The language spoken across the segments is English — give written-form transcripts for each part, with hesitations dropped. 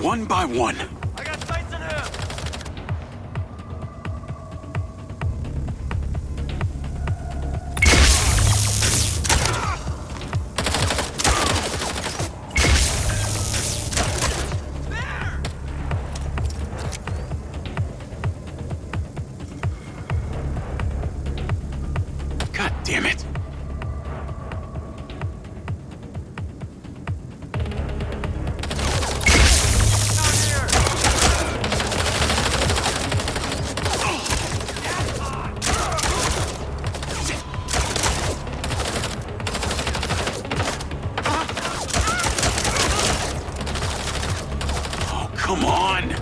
one by one. I got sights in him! God damn it. Oh, come on.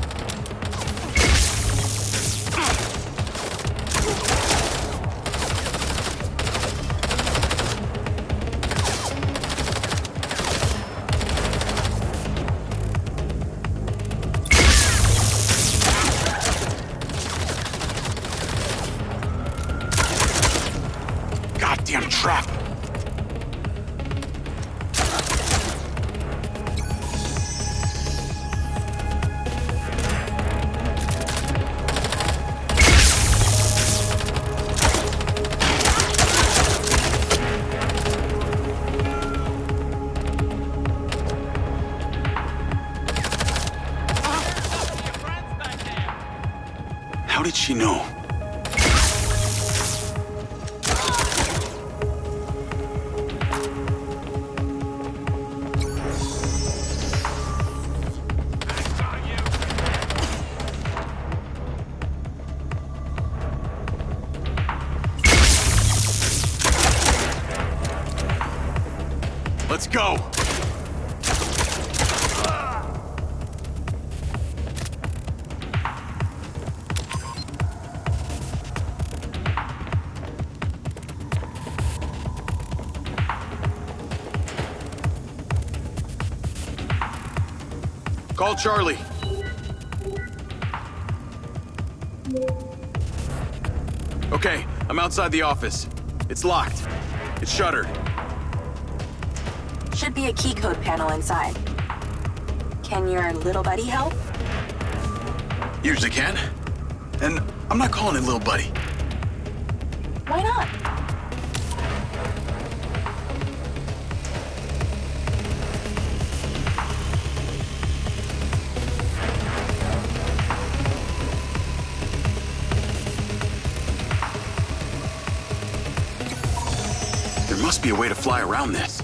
Goddamn trap. How did she know? Let's go. Call Charlie. Okay, I'm outside the office. It's locked. It's shuttered. Should be a key code panel inside. Can your little buddy help? Usually can. And I'm not calling it little buddy. Why not? There must be a way to fly around this.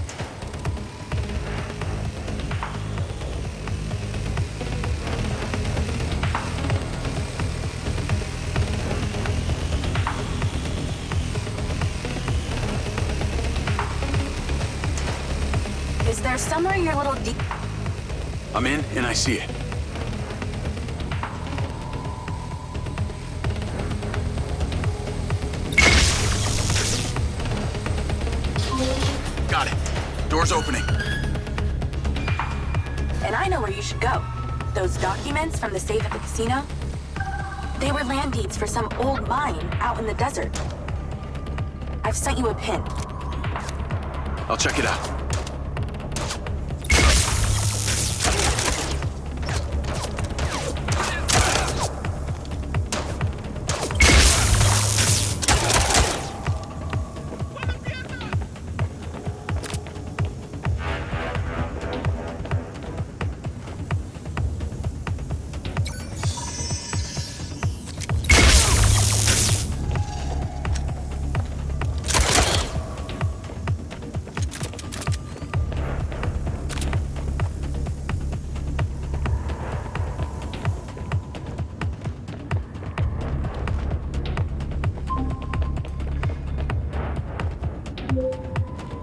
Is there somewhere your little I'm in and I see it. Got it. Door's opening. And I know where you should go. Those documents from the safe at the casino? They were land deeds for some old mine out in the desert. I've sent you a pin. I'll check it out.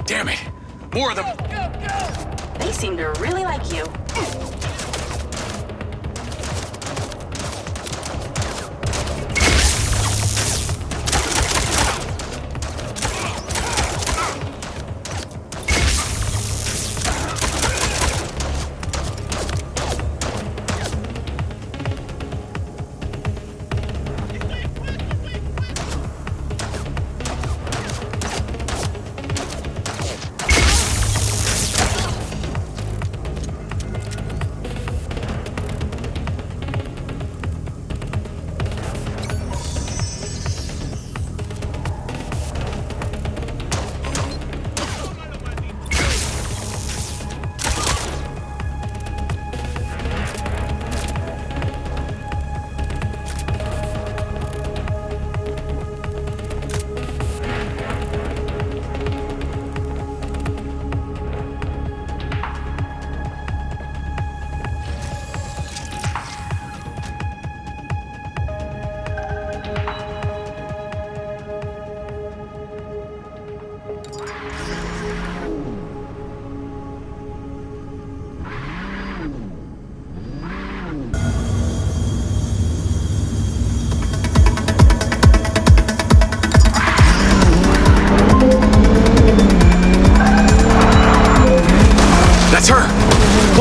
Damn it! More of them! They seem to really like you.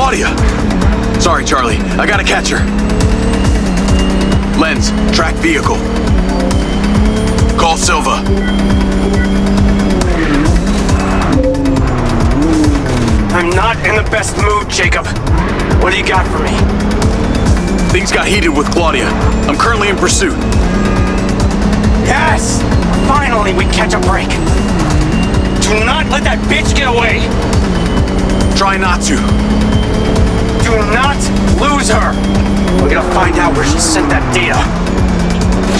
Claudia! Sorry, Charlie. I gotta catch her. Lens, track vehicle. Call Silva. I'm not in the best mood, Jacob. What do you got for me? Things got heated with Claudia. I'm currently in pursuit. Yes! Finally, we catch a break. Do not let that bitch get away! Try not to. Do not lose her! We're gonna find out where she sent that data.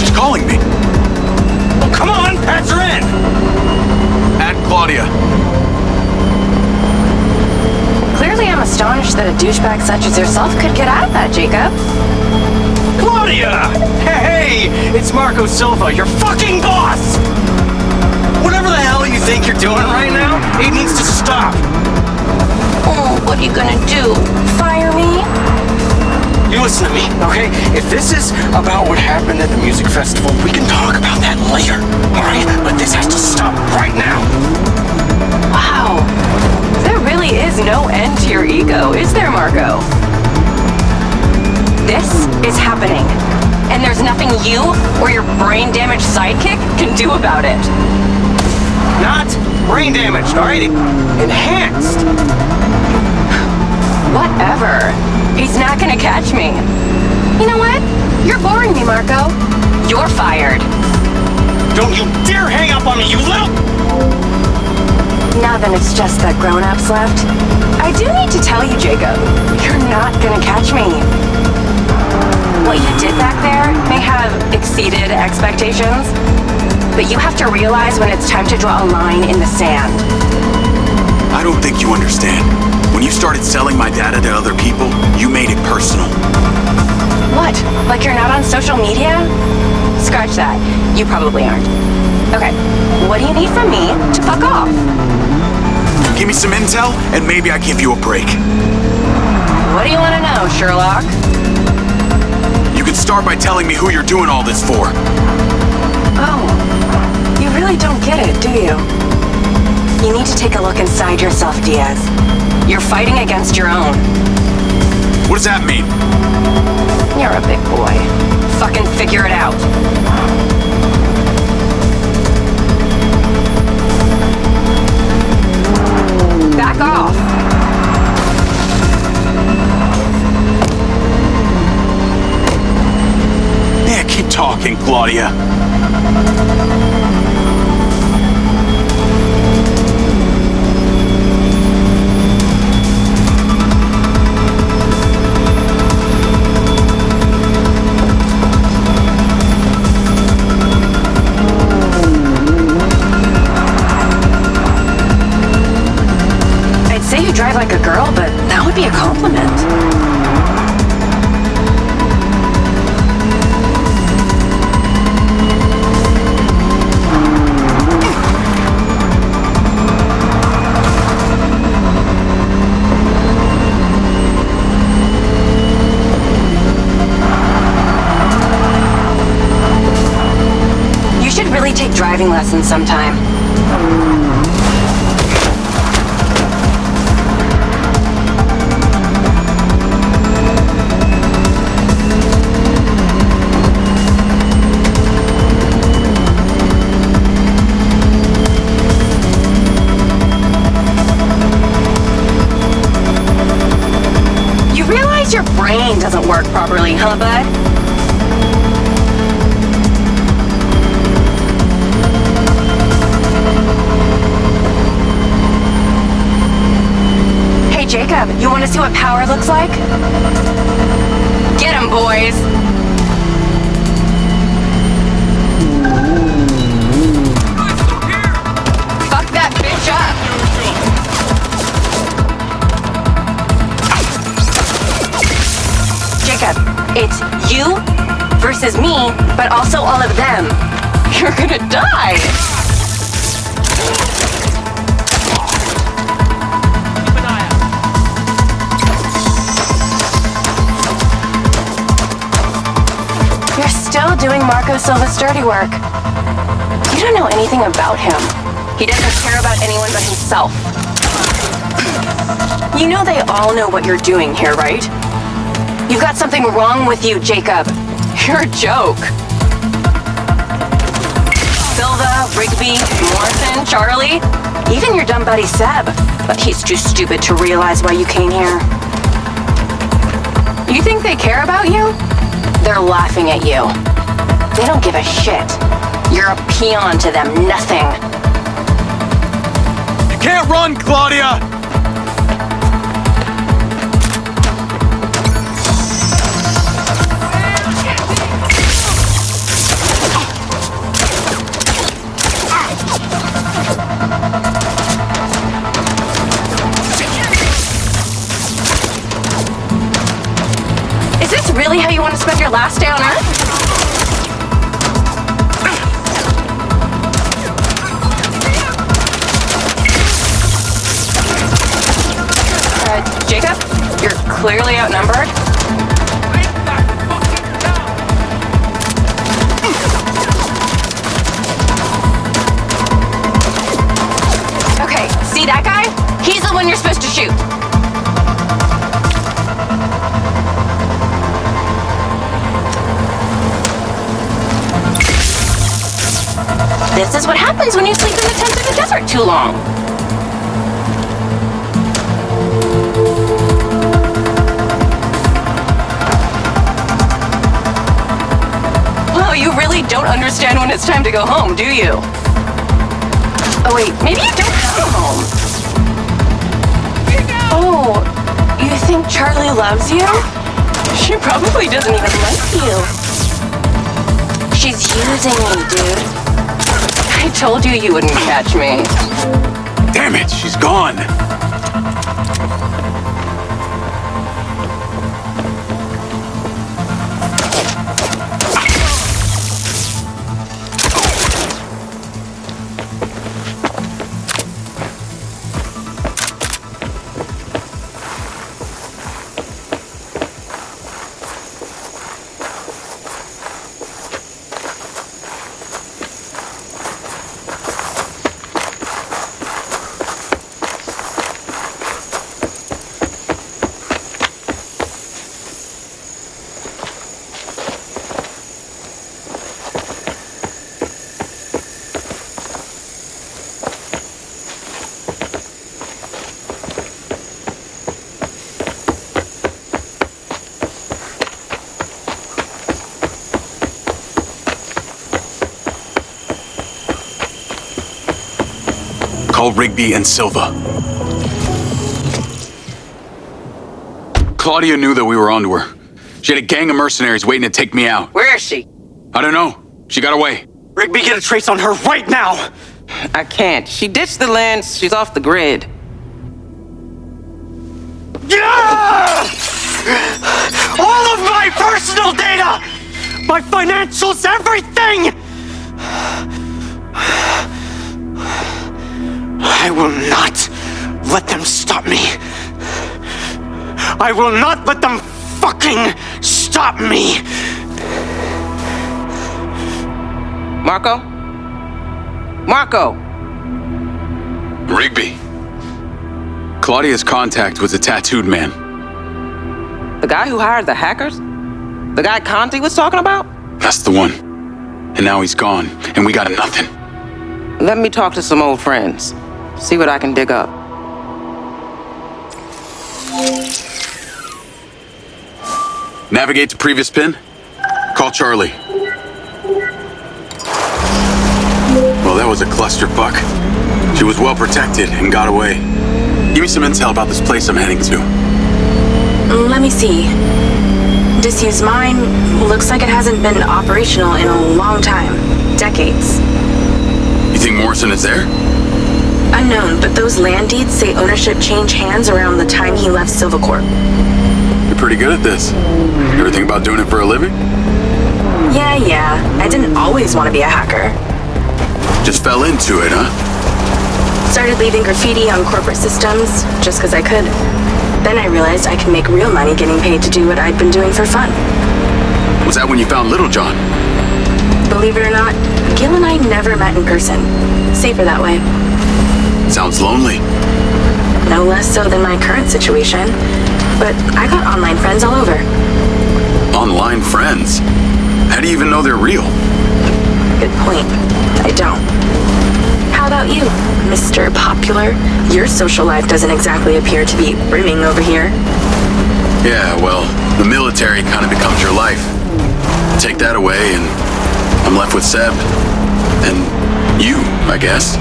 She's calling me. Well, come on, patch her in! Add Claudia. Clearly, I'm astonished that a douchebag such as yourself could get out of that, Jacob. Claudia! Hey, it's Marco Silva, your fucking boss! Whatever the hell you think you're doing right now, it needs to stop. Oh, what are you gonna do? Fire me? You listen to me, okay? If this is about what happened at the music festival, we can talk about that later, alright? But this has to stop right now. Wow. There really is no end to your ego, is there, Marco? This is happening, and there's nothing you or your brain-damaged sidekick can do about it. Not brain damaged, alright? Enhanced. Whatever. He's not gonna catch me. You know what? You're boring me, Marco. You're fired. Don't you dare hang up on me, you little... Now then, it's just the grown-ups left. I do need to tell you, Jacob, you're not gonna catch me. What you did back there may have exceeded expectations, but you have to realize when it's time to draw a line in the sand. I don't think you understand. When you started selling my data to other people, you made it personal. What? Like you're not on social media? Scratch that. You probably aren't. Okay, what do you need from me to fuck off? Give me some intel, and maybe I give you a break. What do you want to know, Sherlock? You can start by telling me who you're doing all this for. Oh, you really don't get it, do you? You need to take a look inside yourself, Diaz. You're fighting against your own. What does that mean? You're a big boy. Fucking figure it out. Back off. Yeah, keep talking, Claudia. You drive like a girl, but that would be a compliment. You should really take driving lessons sometime. Your brain doesn't work properly, huh, bud? Hey, Jacob, you want to see what power looks like? Get 'em, boys! Fuck that bitch up! It's you versus me, but also all of them. You're gonna die! Keep an eye out. You're still doing Marco Silva's dirty work. You don't know anything about him. He doesn't care about anyone but himself. You know they all know what you're doing here, right? You've got something wrong with you, Jacob. You're a joke. Silva, Rigby, Morrison, Charlie, even your dumb buddy Seb. But he's too stupid to realize why you came here. You think they care about you? They're laughing at you. They don't give a shit. You're a peon to them, nothing. You can't run, Claudia! Is this really how you want to spend your last day on Earth? Jacob, you're clearly outnumbered. Okay, see that guy? He's the one you're supposed to shoot. This is what happens when you sleep in the tent in the desert too long. Well, you really don't understand when it's time to go home, do you? Oh wait, maybe you don't have a home. Oh, you think Charlie loves you? She probably doesn't even like you. She's using me, dude. I told you you wouldn't catch me. Damn it, she's gone. Call Rigby and Silva. Claudia knew that we were onto her. She had a gang of mercenaries waiting to take me out. Where is she? I don't know. She got away. Rigby, get a trace on her right now! I can't. She ditched the lands. She's off the grid. Yeah! All of my personal data! My financials, everything! I will not let them stop me. I will not let them fucking stop me! Marco? Marco! Rigby. Claudia's contact was a tattooed man. The guy who hired the hackers? The guy Conti was talking about? That's the one. And now he's gone, and we got nothing. Let me talk to some old friends. See what I can dig up. Navigate to previous pin. Call Charlie. Well, that was a clusterfuck. She was well protected and got away. Give me some intel about this place I'm heading to. Let me see. Disused mine looks like it hasn't been operational in a long time. Decades. You think Morrison is there? Unknown, but those land deeds say ownership changed hands around the time he left Silvacorp. You're pretty good at this. You ever think about doing it for a living? Yeah. I didn't always want to be a hacker. Just fell into it, huh? Started leaving graffiti on corporate systems just because I could. Then I realized I could make real money getting paid to do what I'd been doing for fun. Was that when you found Little John? Believe it or not, Gil and I never met in person. Safer that way. Sounds lonely. no less so than my current situation. But I got online friends all over. Online friends? How do you even know they're real? Good point. I don't. How about you, Mr. Popular? Your social life doesn't exactly appear to be brimming over here. Yeah, well, the military kind of becomes your life. Take that away and I'm left with Seb. And you, I guess.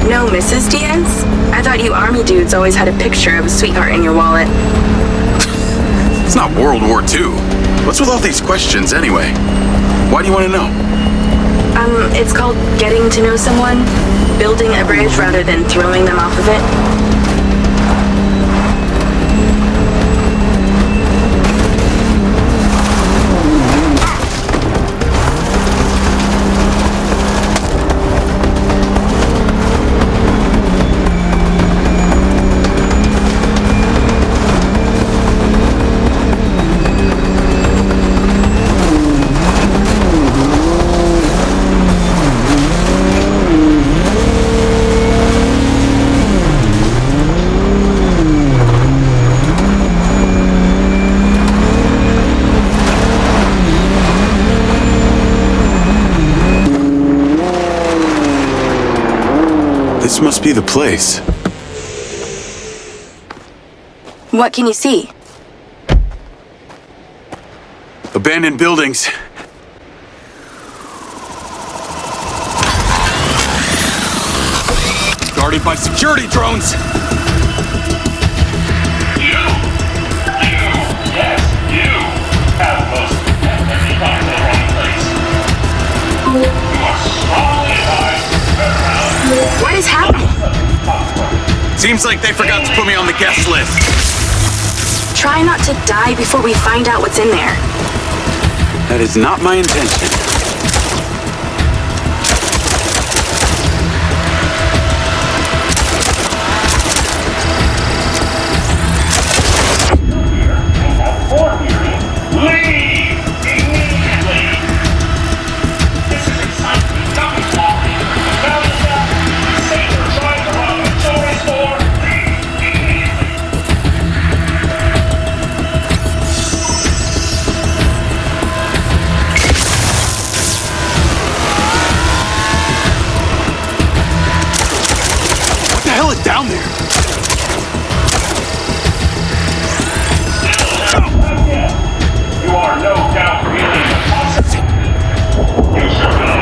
No, Mrs. Diaz? I thought you army dudes always had a picture of a sweetheart in your wallet. It's not World War II. What's with all these questions anyway? Why do you want to know? It's called getting to know someone. Building a bridge rather than throwing them off of it. This must be the place. What can you see? Abandoned buildings. Guarded by security drones. Yes, you have most definitely gone to the wrong place. You are strongly advised to turn around. What is happening? Seems like they forgot to put me on the guest list. Try not to die before we find out what's in there. That is not my intention. Leave immediately. This is excitement. Nothing walking. Now is that Saber trying to rob a jewelry store. Leave immediately. What the hell is down there? You are no doubt really the possible. You should know.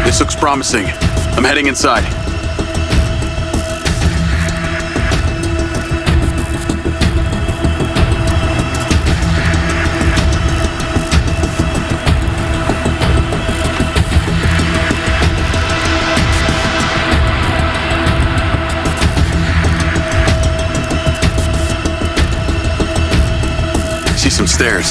This looks promising. I'm heading inside. See some stairs.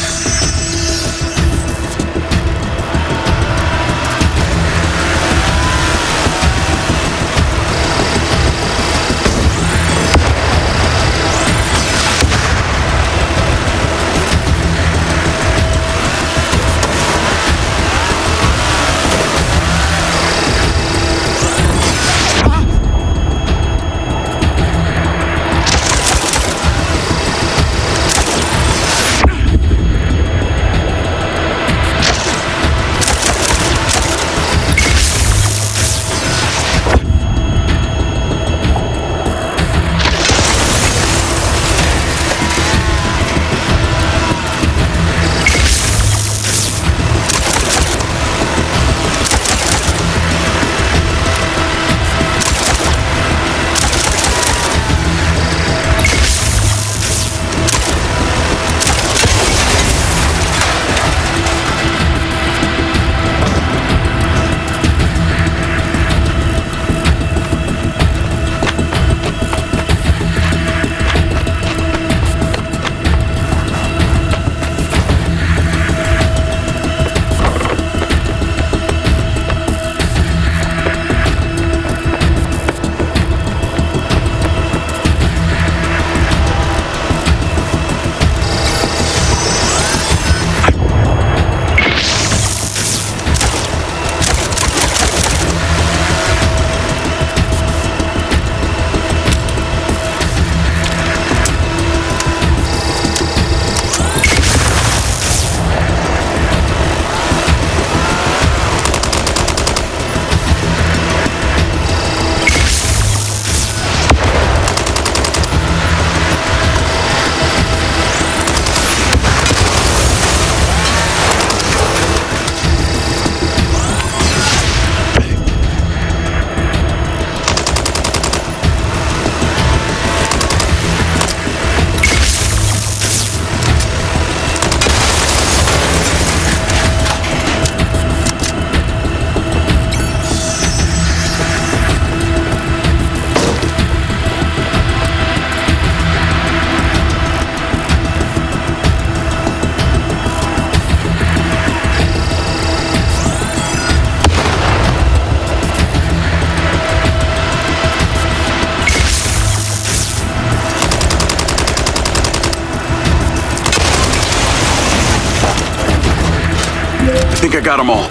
think I got them all.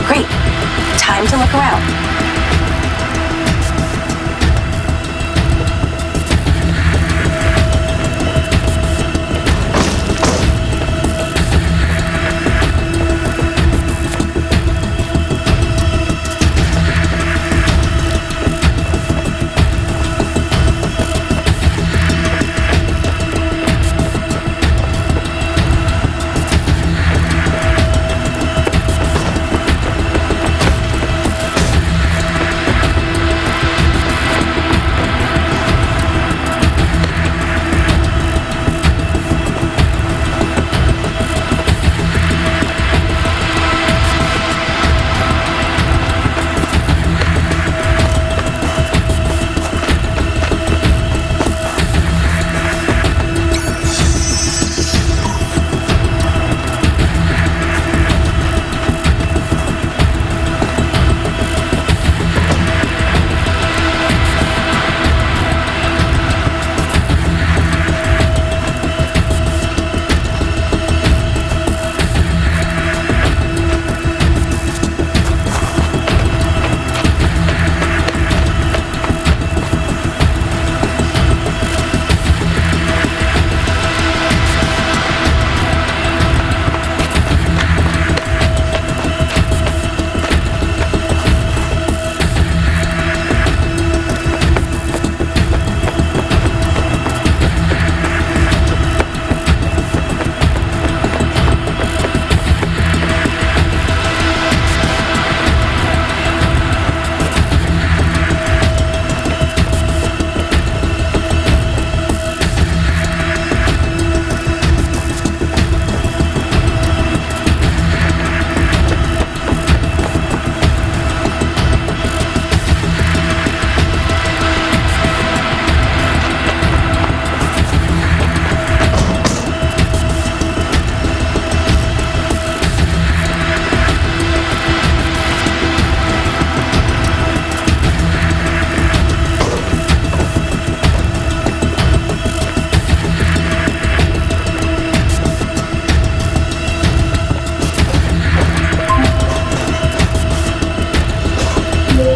Great. Time to look around.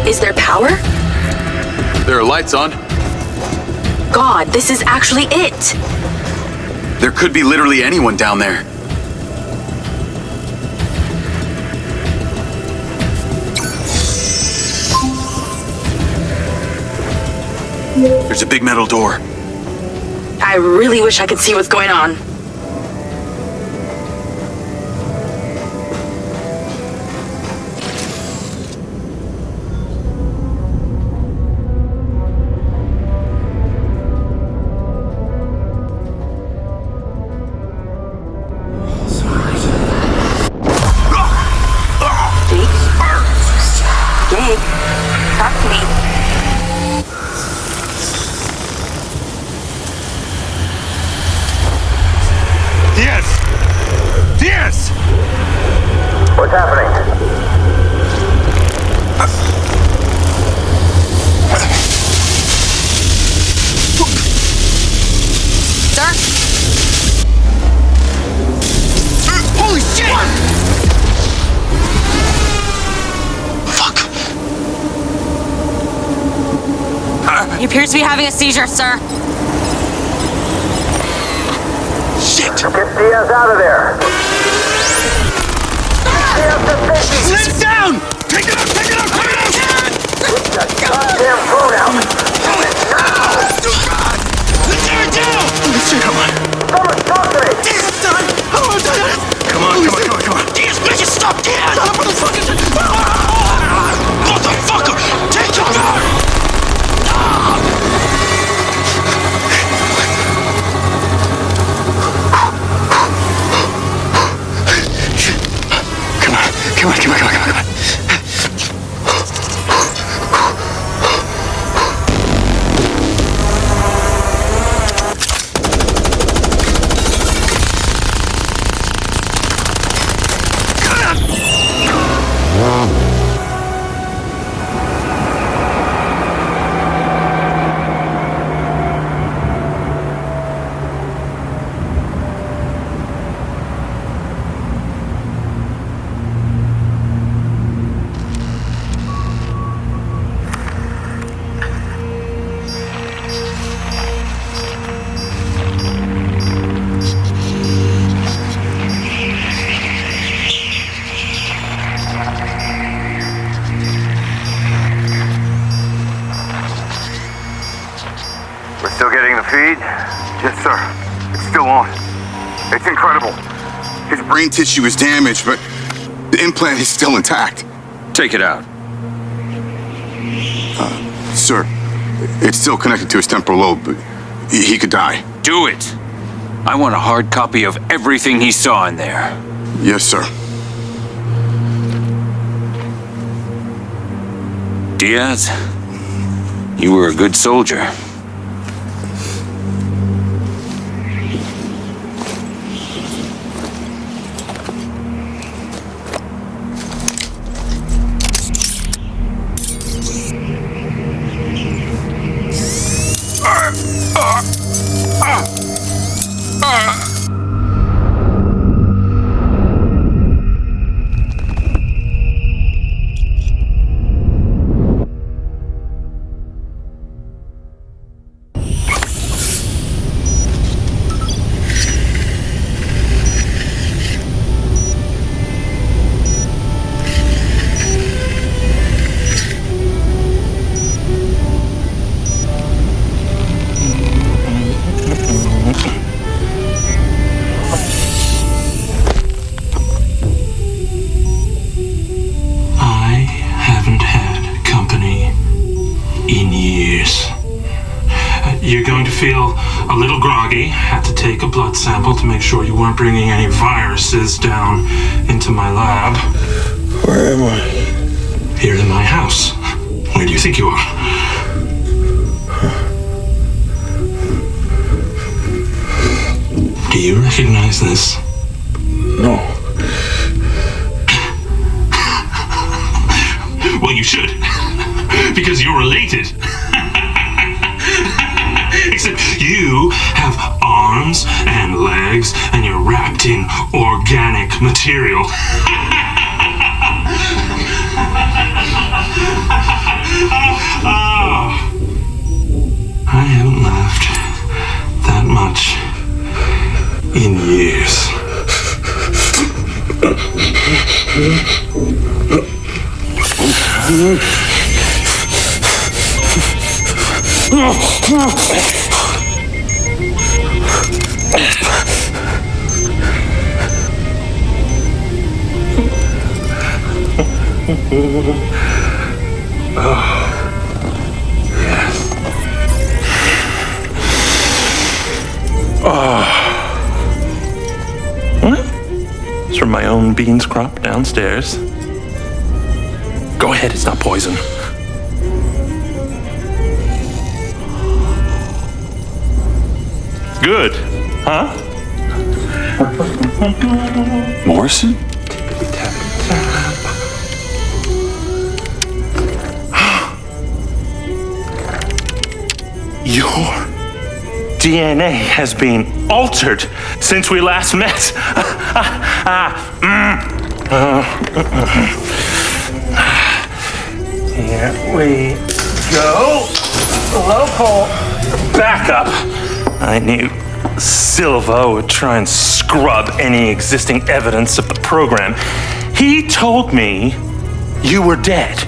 Is there power? There are lights on. God, this is actually it! There could be literally anyone down there. There's a big metal door. I really wish I could see what's going on. Jake, talk to me. Diaz! What's happening? Sir? Holy shit! Fuck. He appears to be having a seizure, sir. Shit! Get Diaz out of there! Sit down! Take it out! Take it out! Take it out! Get that goddamn phone out! Tear it down! Come on. Someone talk to me! Diaz, son! Come on. Diaz, make it stop! Diaz! Motherfucker! Take your gun! Come on. Getting the feed? Yes, sir. It's still on. It's incredible. His brain tissue is damaged, but the implant is still intact. Take it out. Sir, it's still connected to his temporal lobe, but he could die. Do it. I want a hard copy of everything he saw in there. Yes, sir. Diaz, you were a good soldier. You're going to feel a little groggy. Had to take a blood sample to make sure you weren't bringing any viruses down into my lab. Where am I? Here in my house. Where do you think you are? Do you recognize this? No. Well, you should. Because you're related. Except you have arms and legs and you're wrapped in organic material. I haven't laughed that much in years. It's from my own beans crop downstairs. Go ahead, it's not poison. Good, huh? Morrison? Tippity tap tap. Your DNA has been altered since we last met. Here we go. Local backup. I knew Silva would try and scrub any existing evidence of the program. He told me you were dead.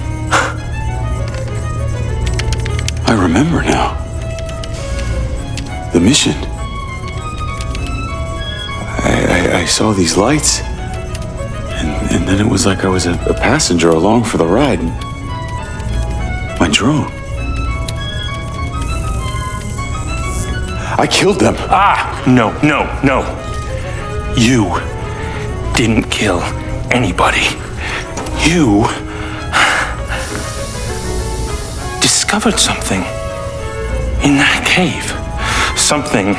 I remember now. The mission. I saw these lights, and then it was like I was a passenger along for the ride. My drone. I killed them. No. You didn't kill anybody. You discovered something in that cave. Something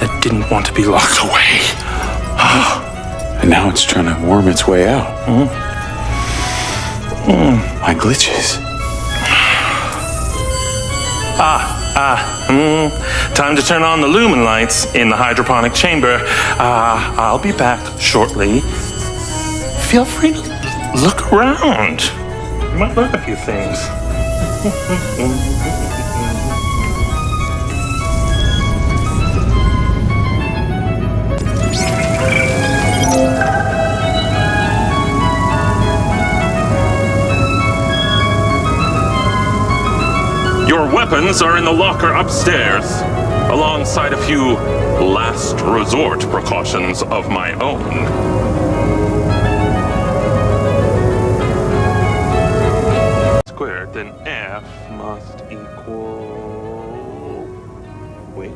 that didn't want to be locked away. And now it's trying to worm its way out. My glitches. Time to turn on the lumen lights in the hydroponic chamber. I'll be back shortly. Feel free to look around. You might learn a few things. Your weapon weapons are in the locker upstairs, alongside a few last resort precautions of my own. Squared, then F must equal... Wait.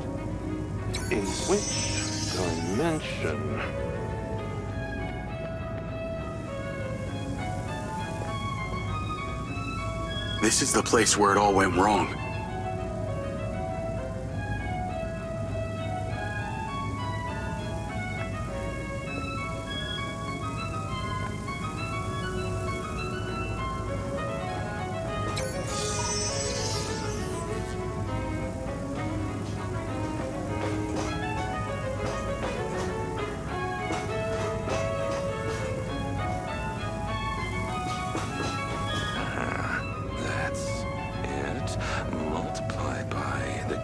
In which dimension? This is the place where it all went wrong.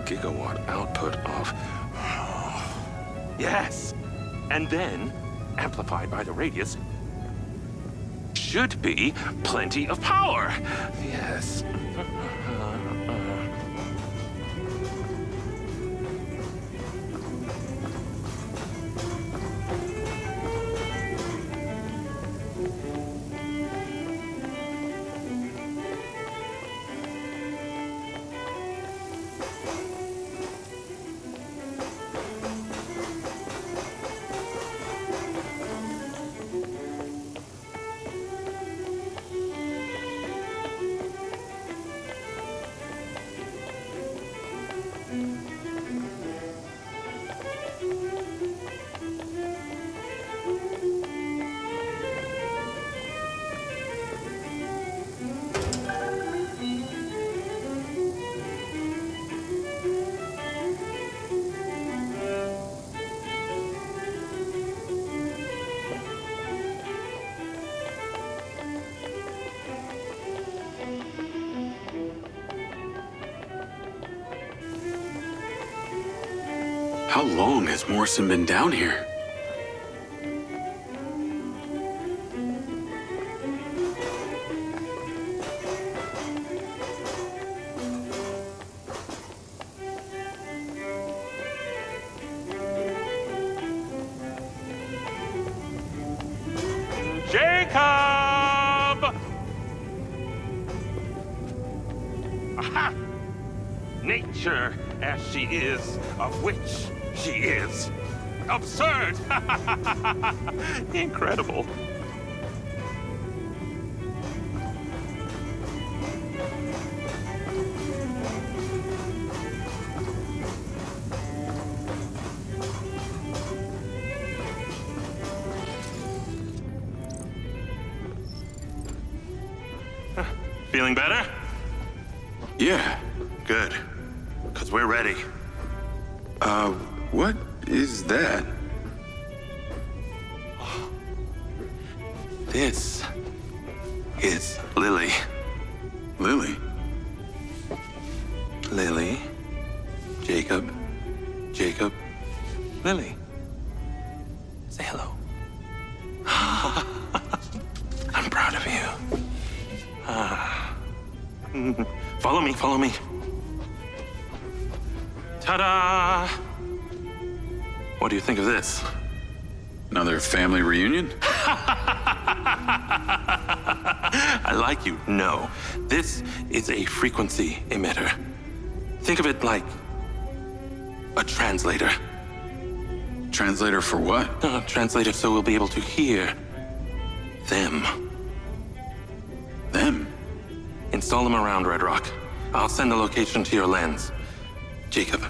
Gigawatt output of... Yes! And then, amplified by the radius, should be plenty of power. Yes. How long has Morrison been down here? Jacob! Aha! Nature, as she is, of which she is. Absurd! Incredible. Feeling better? Yeah. Good. Because we're ready. What is that? This is Lily. Lily? Lily. Jacob. Jacob. Lily. Say hello. I'm proud of you. Follow me, follow me. Ta-da! What do you think of this? Another family reunion? I like you. No. This is a frequency emitter. Think of it like a translator. Translator for what? Translator so we'll be able to hear them. Them? Install them around Redrock. I'll send the location to your lens. Jacob,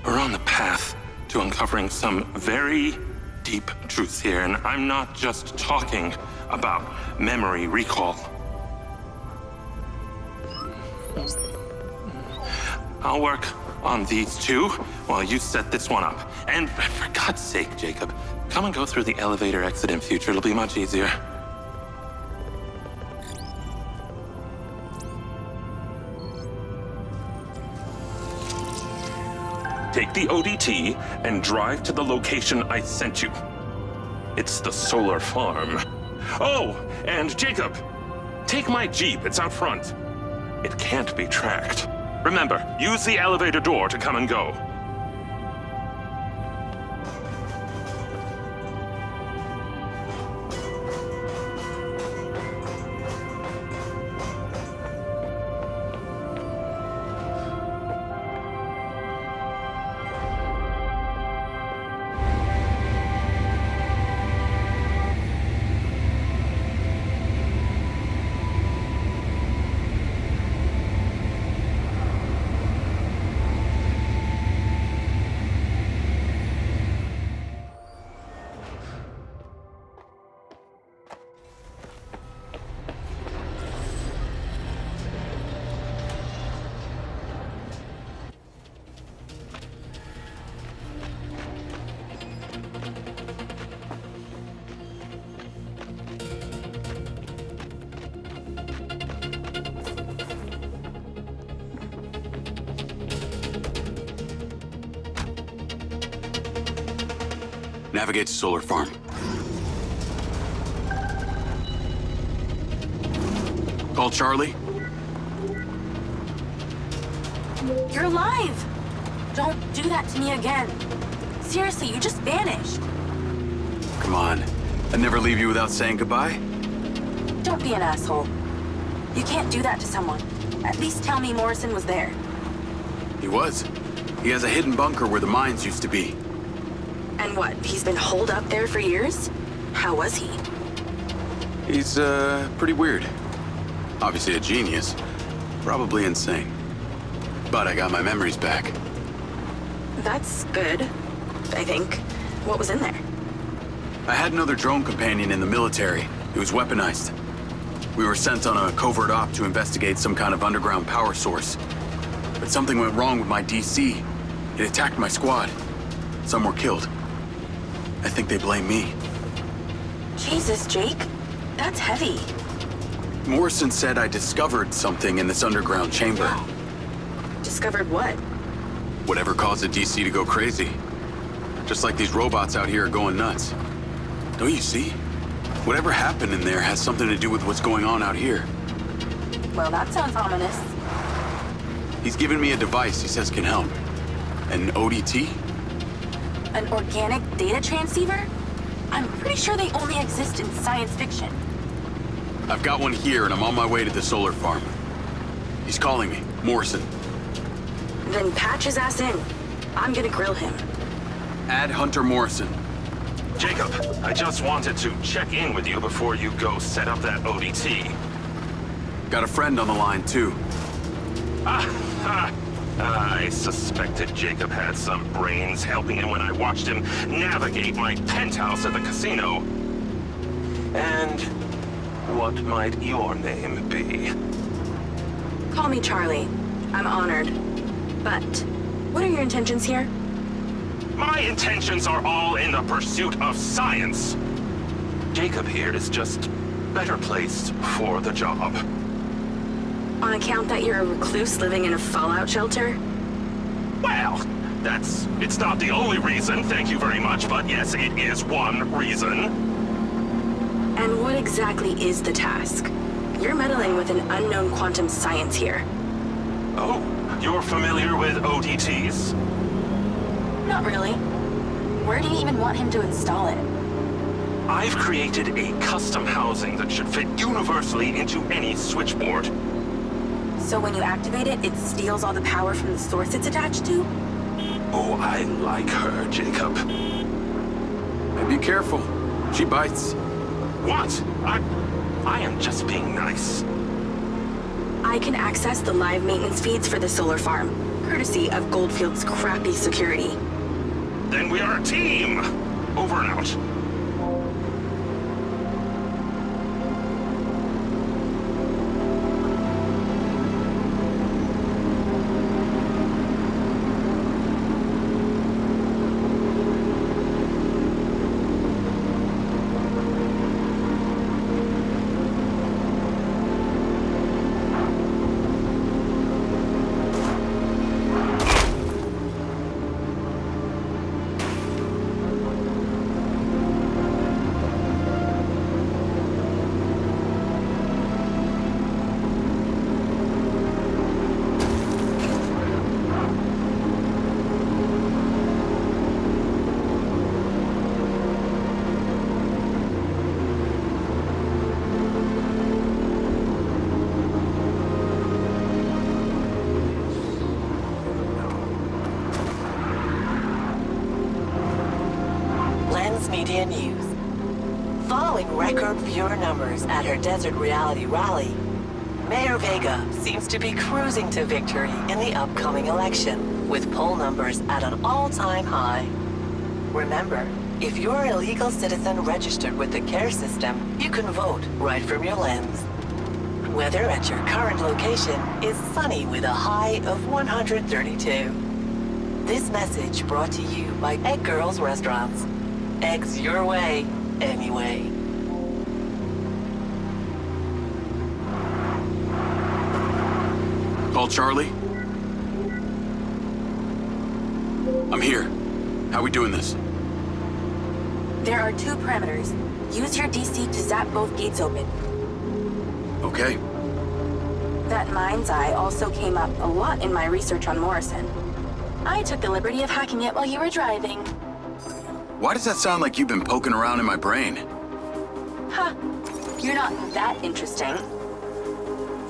we're on the path to uncovering some very deep truths here, and I'm not just talking about memory recall. I'll work on these two while you set this one up. And for God's sake, Jacob, come and go through the elevator exit in future. It'll be much easier. Take the ODT and drive to the location I sent you. It's the solar farm. Oh, and Jacob, take my Jeep. It's out front. It can't be tracked. Remember, use the elevator door to come and go. Navigate to solar farm. Call Charlie. You're alive! Don't do that to me again. Seriously, you just vanished. Come on. I'd never leave you without saying goodbye. Don't be an asshole. You can't do that to someone. At least tell me Morrison was there. He was. He has a hidden bunker where the mines used to be. And what, he's been holed up there for years? How was he? He's, pretty weird. Obviously a genius. Probably insane. But I got my memories back. That's good, I think. What was in there? I had another drone companion in the military. It was weaponized. We were sent on a covert op to investigate some kind of underground power source. But something went wrong with my DC. It attacked my squad. Some were killed. I think they blame me. Jesus, Jake. That's heavy. Morrison said I discovered something in this underground chamber. Discovered what? Whatever caused the DC to go crazy. Just like these robots out here are going nuts. Don't you see? Whatever happened in there has something to do with what's going on out here. Well, that sounds ominous. He's given me a device he says can help. An ODT? An organic data transceiver? I'm pretty sure they only exist in science fiction. I've got one here and I'm on my way to the solar farm. He's calling me, Morrison. Then patch his ass in. I'm gonna grill him. Add Hunter Morrison. Jacob, I just wanted to check in with you before you go set up that ODT. Got a friend on the line too. I suspected Jacob had some brains helping him when I watched him navigate my penthouse at the casino. And what might your name be? Call me Charlie. I'm honored. But what are your intentions here? My intentions are all in the pursuit of science. Jacob here is just better placed for the job. On account that you're a recluse living in a fallout shelter? Well, it's not the only reason, thank you very much, but yes, it is one reason. And what exactly is the task? You're meddling with an unknown quantum science here. Oh, you're familiar with ODTs? Not really. Where do you even want him to install it? I've created a custom housing that should fit universally into any switchboard. So when you activate it, it steals all the power from the source it's attached to? Oh, I like her, Jacob. And be careful. She bites. What? I am just being nice. I can access the live maintenance feeds for the solar farm, courtesy of Goldfield's crappy security. Then we are a team! Over and out. media news. Following record viewer numbers at her Desert Reality rally, Mayor Vega seems to be cruising to victory in the upcoming election, with poll numbers at an all-time high. Remember, if you're an illegal citizen registered with the CARE system, you can vote right from your lens. Weather at your current location is sunny with a high of 132. This message brought to you by Egg Girls Restaurants. Eggs your way, anyway. Call Charlie? I'm here. How we doing this? There are 2 parameters. Use your DC to zap both gates open. Okay. That MindsEye also came up a lot in my research on Morrison. I took the liberty of hacking it while you were driving. Why does that sound like you've been poking around in my brain? Huh. You're not that interesting.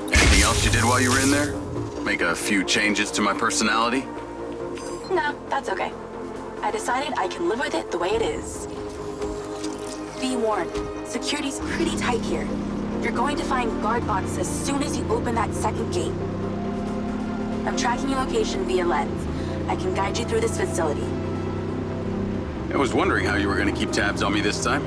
Anything else you did while you were in there? Make a few changes to my personality? No, that's okay. I decided I can live with it the way it is. Be warned, security's pretty tight here. You're going to find guard bots as soon as you open that second gate. I'm tracking your location via lens. I can guide you through this facility. I was wondering how you were going to keep tabs on me this time.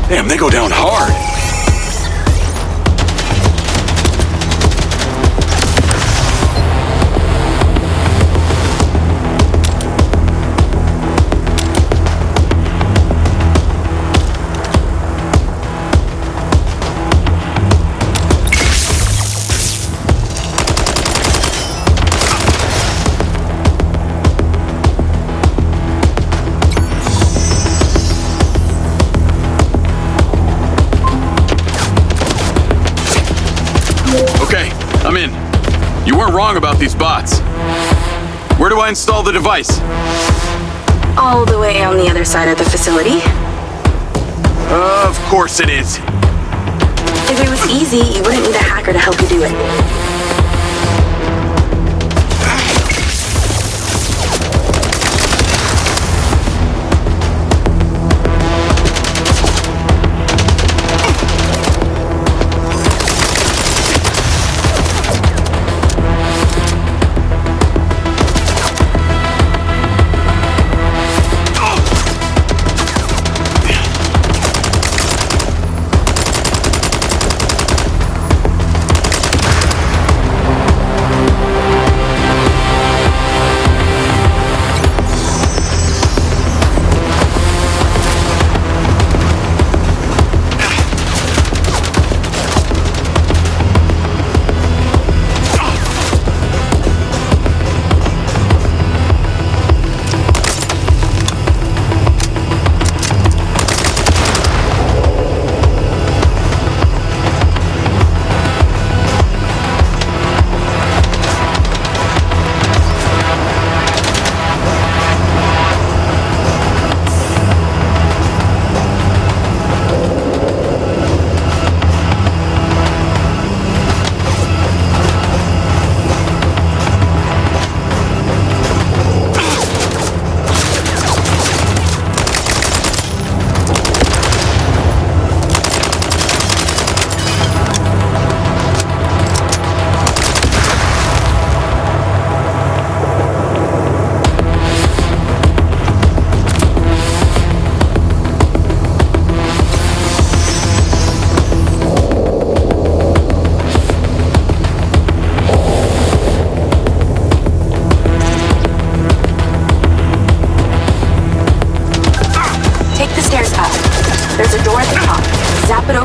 Damn, they go down hard. I'm in. You weren't wrong about these bots. Where do I install the device? All the way on the other side of the facility. Of course it is. If it was easy, you wouldn't need a hacker to help you do it.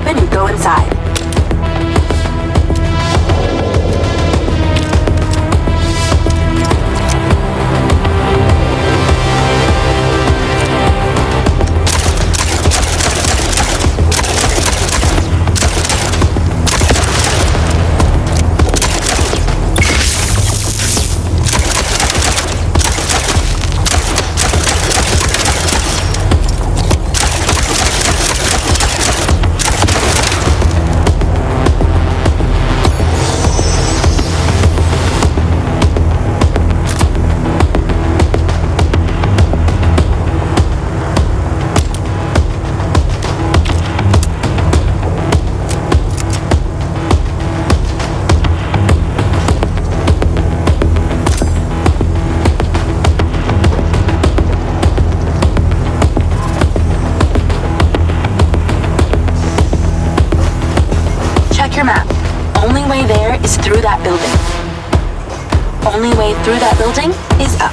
open and go inside. Your map. Only way there is through that building. Only way through that building is up.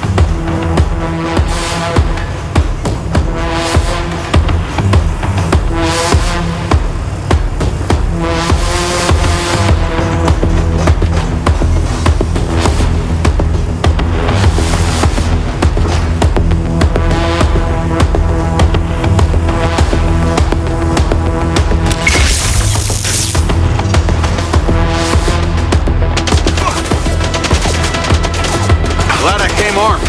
Glad I came armed.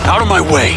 Out of my way!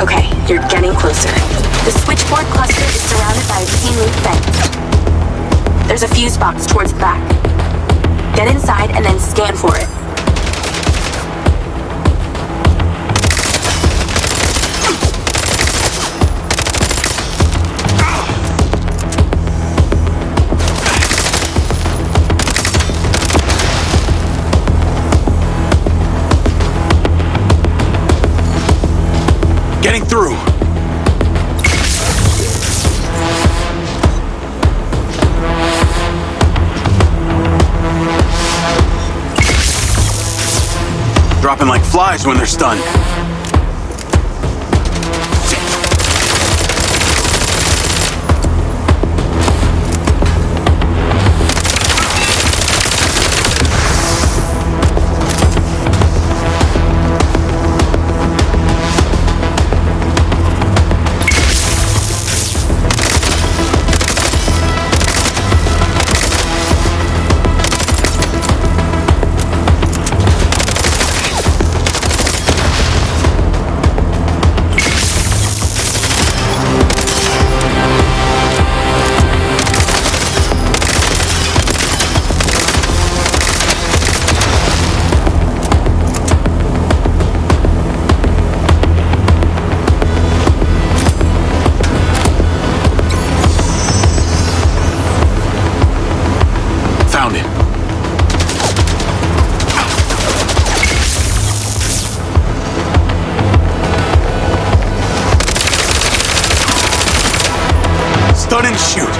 Okay, you're getting closer. The switchboard cluster is surrounded by a chain link fence. There's a fuse box towards the back. Get inside and then scan for it. Getting through! Dropping like flies when they're stunned. Stun and shoot.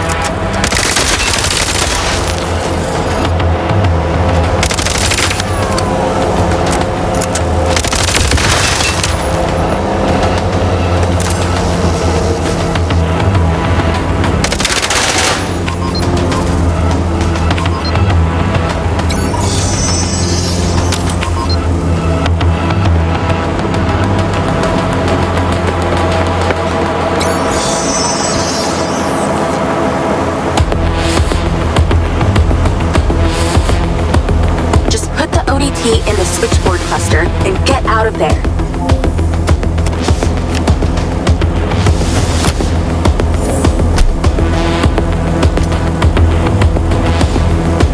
In the switchboard cluster and get out of there.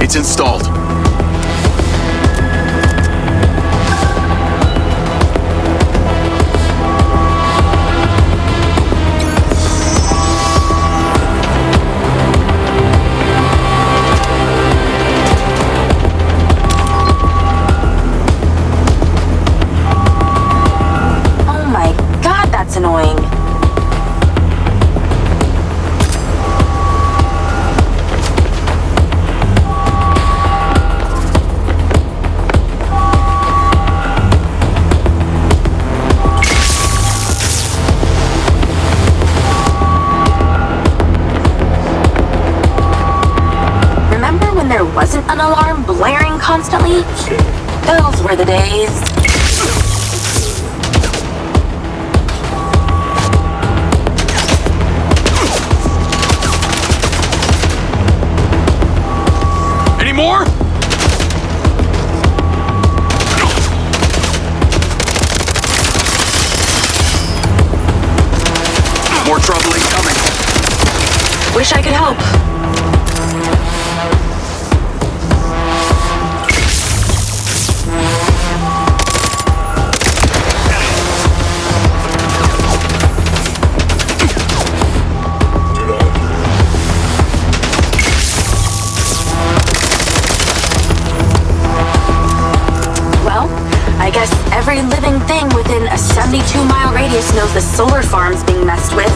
It's installed. Annoying. Remember when there wasn't an alarm blaring constantly? Those were the days. More? More trouble incoming. Wish I could help. I guess every living thing within a 72-mile radius knows the solar farm's being messed with.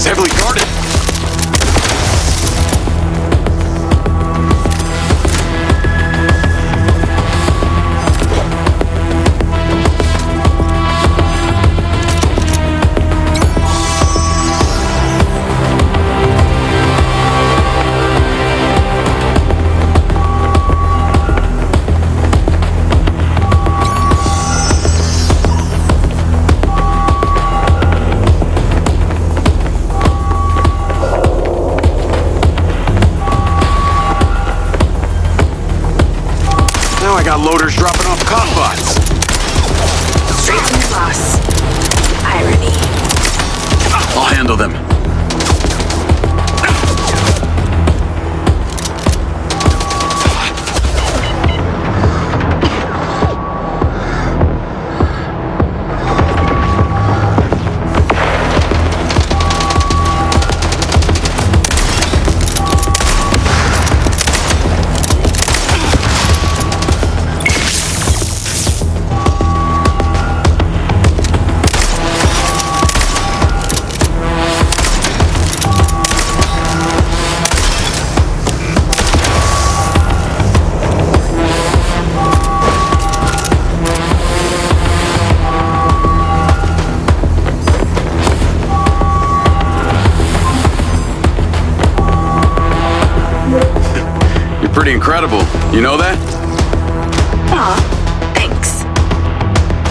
Heavily guarded. Now I got loaders dropping off cop bots. Straight from the boss. Irony. I'll handle them. pretty incredible. You know that? Aw, thanks.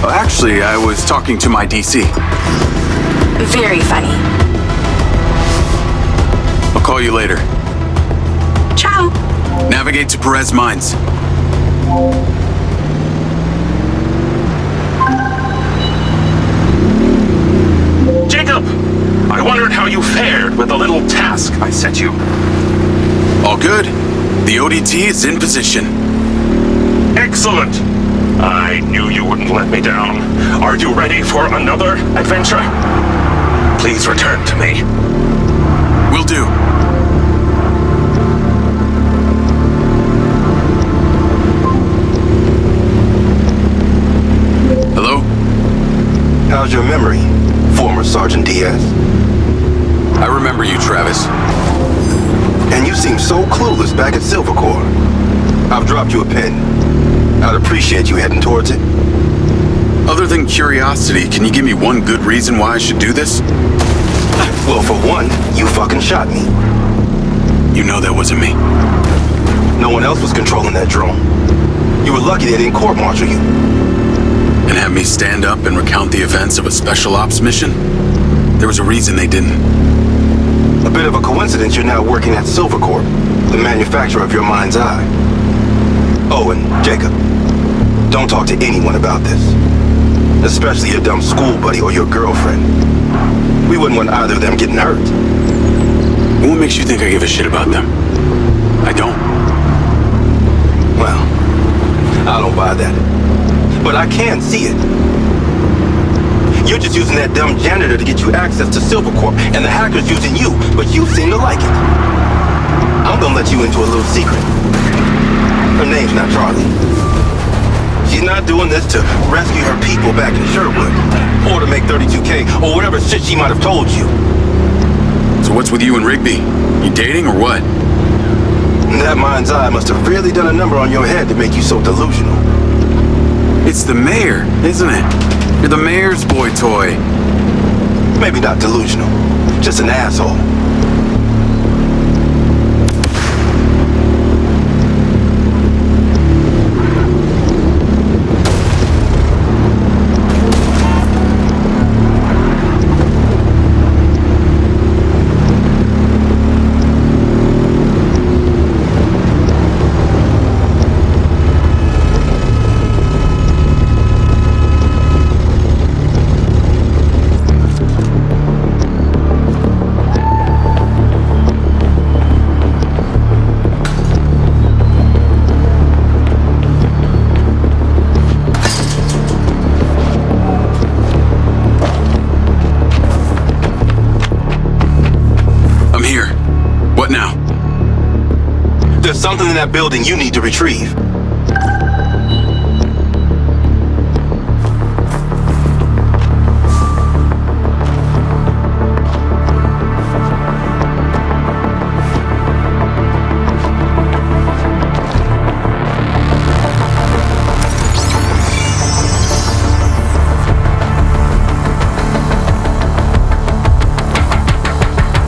Well, actually, I was talking to my DC. Very funny. I'll call you later. Ciao. Navigate to Perez Mines. Jacob! I wondered how you fared with the little task I set you. All good. The ODT is in position. Excellent! I knew you wouldn't let me down. Are you ready for another adventure? Please return to me. Will do. Hello? How's your memory, former Sergeant Diaz? I remember you, Travis. And you seem so clueless back at Silvercore. I've dropped you a pin. I'd appreciate you heading towards it. Other than curiosity, can you give me one good reason why I should do this? Well, for one, you fucking shot me. You know that wasn't me. No one else was controlling that drone. You were lucky they didn't court-martial you. And have me stand up and recount the events of a special ops mission? There was a reason they didn't. A bit of a coincidence you're now working at Silvercorp, the manufacturer of your MindsEye. Oh, and Jacob, don't talk to anyone about this. Especially your dumb school buddy or your girlfriend. We wouldn't want either of them getting hurt. What makes you think I give a shit about them? I don't. Well, I don't buy that. But I can see it. You're just using that dumb janitor to get you access to Silvercorp, and the hacker's using you, but you seem to like it. I'm gonna let you into a little secret. Her name's not Charlie. She's not doing this to rescue her people back in Sherwood, or to make 32K, or whatever shit she might have told you. So what's with you and Rigby? You dating or what? That MindsEye must have really done a number on your head to make you so delusional. It's the mayor, isn't it? You're the mayor's boy toy. Maybe not delusional, just an asshole. There's something in that building you need to retrieve.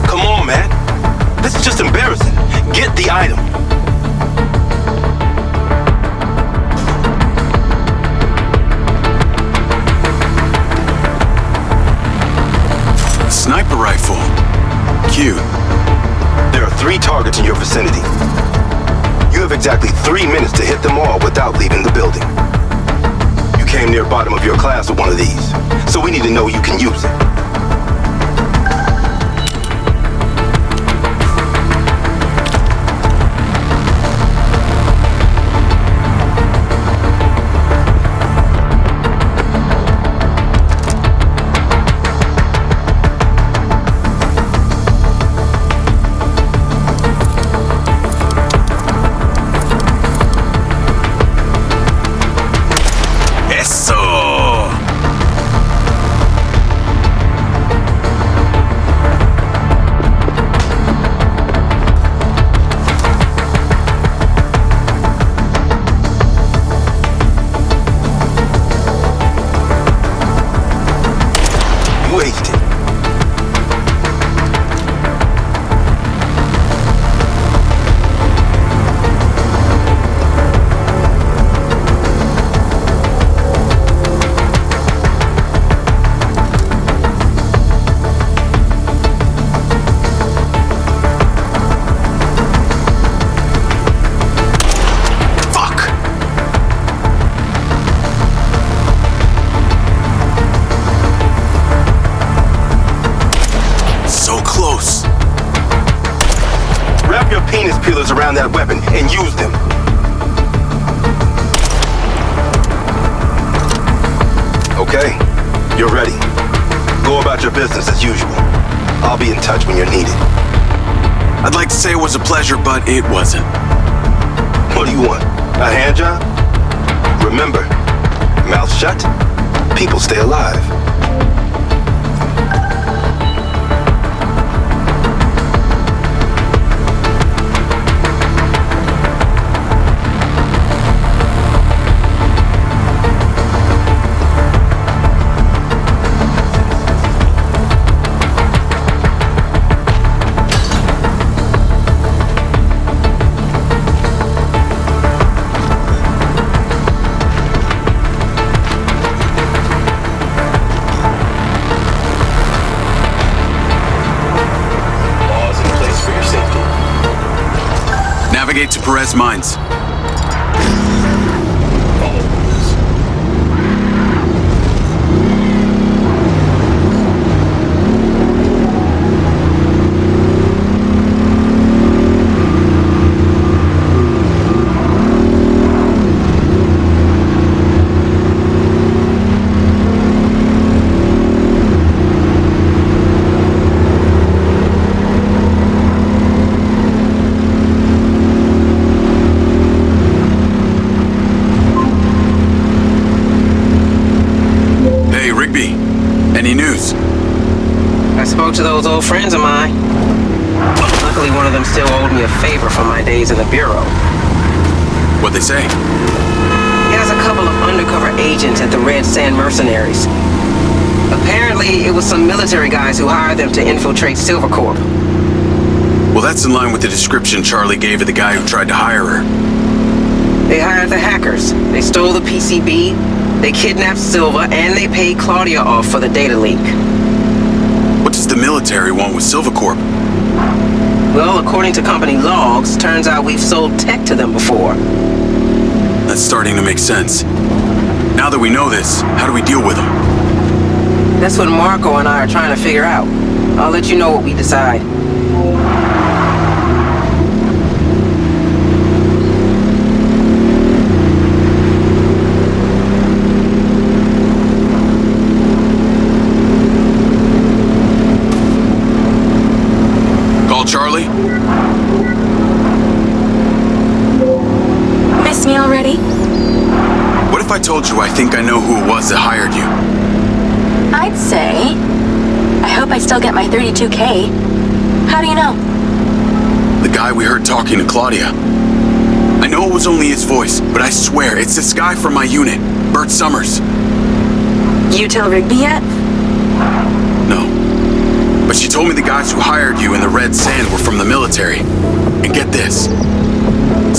Come on, man. This is just embarrassing. Get the item. Sniper rifle. Cute. There are 3 targets in your vicinity. You have exactly 3 minutes to hit them all without leaving the building. You came near bottom of your class with one of these, so we need to know you can use it. penis peelers around that weapon and use them. Okay, you're ready. Go about your business as usual. I'll be in touch when you're needed. I'd like to say it was a pleasure, but it wasn't. What do you want? A hand job? Remember, mouth shut, people stay alive. Navigate to Perez Mines. Any news? I spoke to those old friends of mine. Luckily, one of them still owed me a favor from my days in the Bureau. What'd they say? He has a couple of undercover agents at the Red Sand Mercenaries. Apparently, it was some military guys who hired them to infiltrate Silvercorp. Well, that's in line with the description Charlie gave of the guy who tried to hire her. They hired the hackers. They stole the PCB. They kidnapped Silva, and they paid Claudia off for the data leak. What does the military want with Silvercorp? Well, according to company logs, turns out we've sold tech to them before. That's starting to make sense. Now that we know this, how do we deal with them? That's what Marco and I are trying to figure out. I'll let you know what we decide. Charlie? Miss me already? What if I told you I think I know who it was that hired you? I'd say... I hope I still get my 32K. How do you know? The guy we heard talking to Claudia. I know it was only his voice, but I swear it's this guy from my unit, Bert Summers. You tell Rigby yet? No. But she told me the guys who hired you in the Red Sand were from the military. And get this.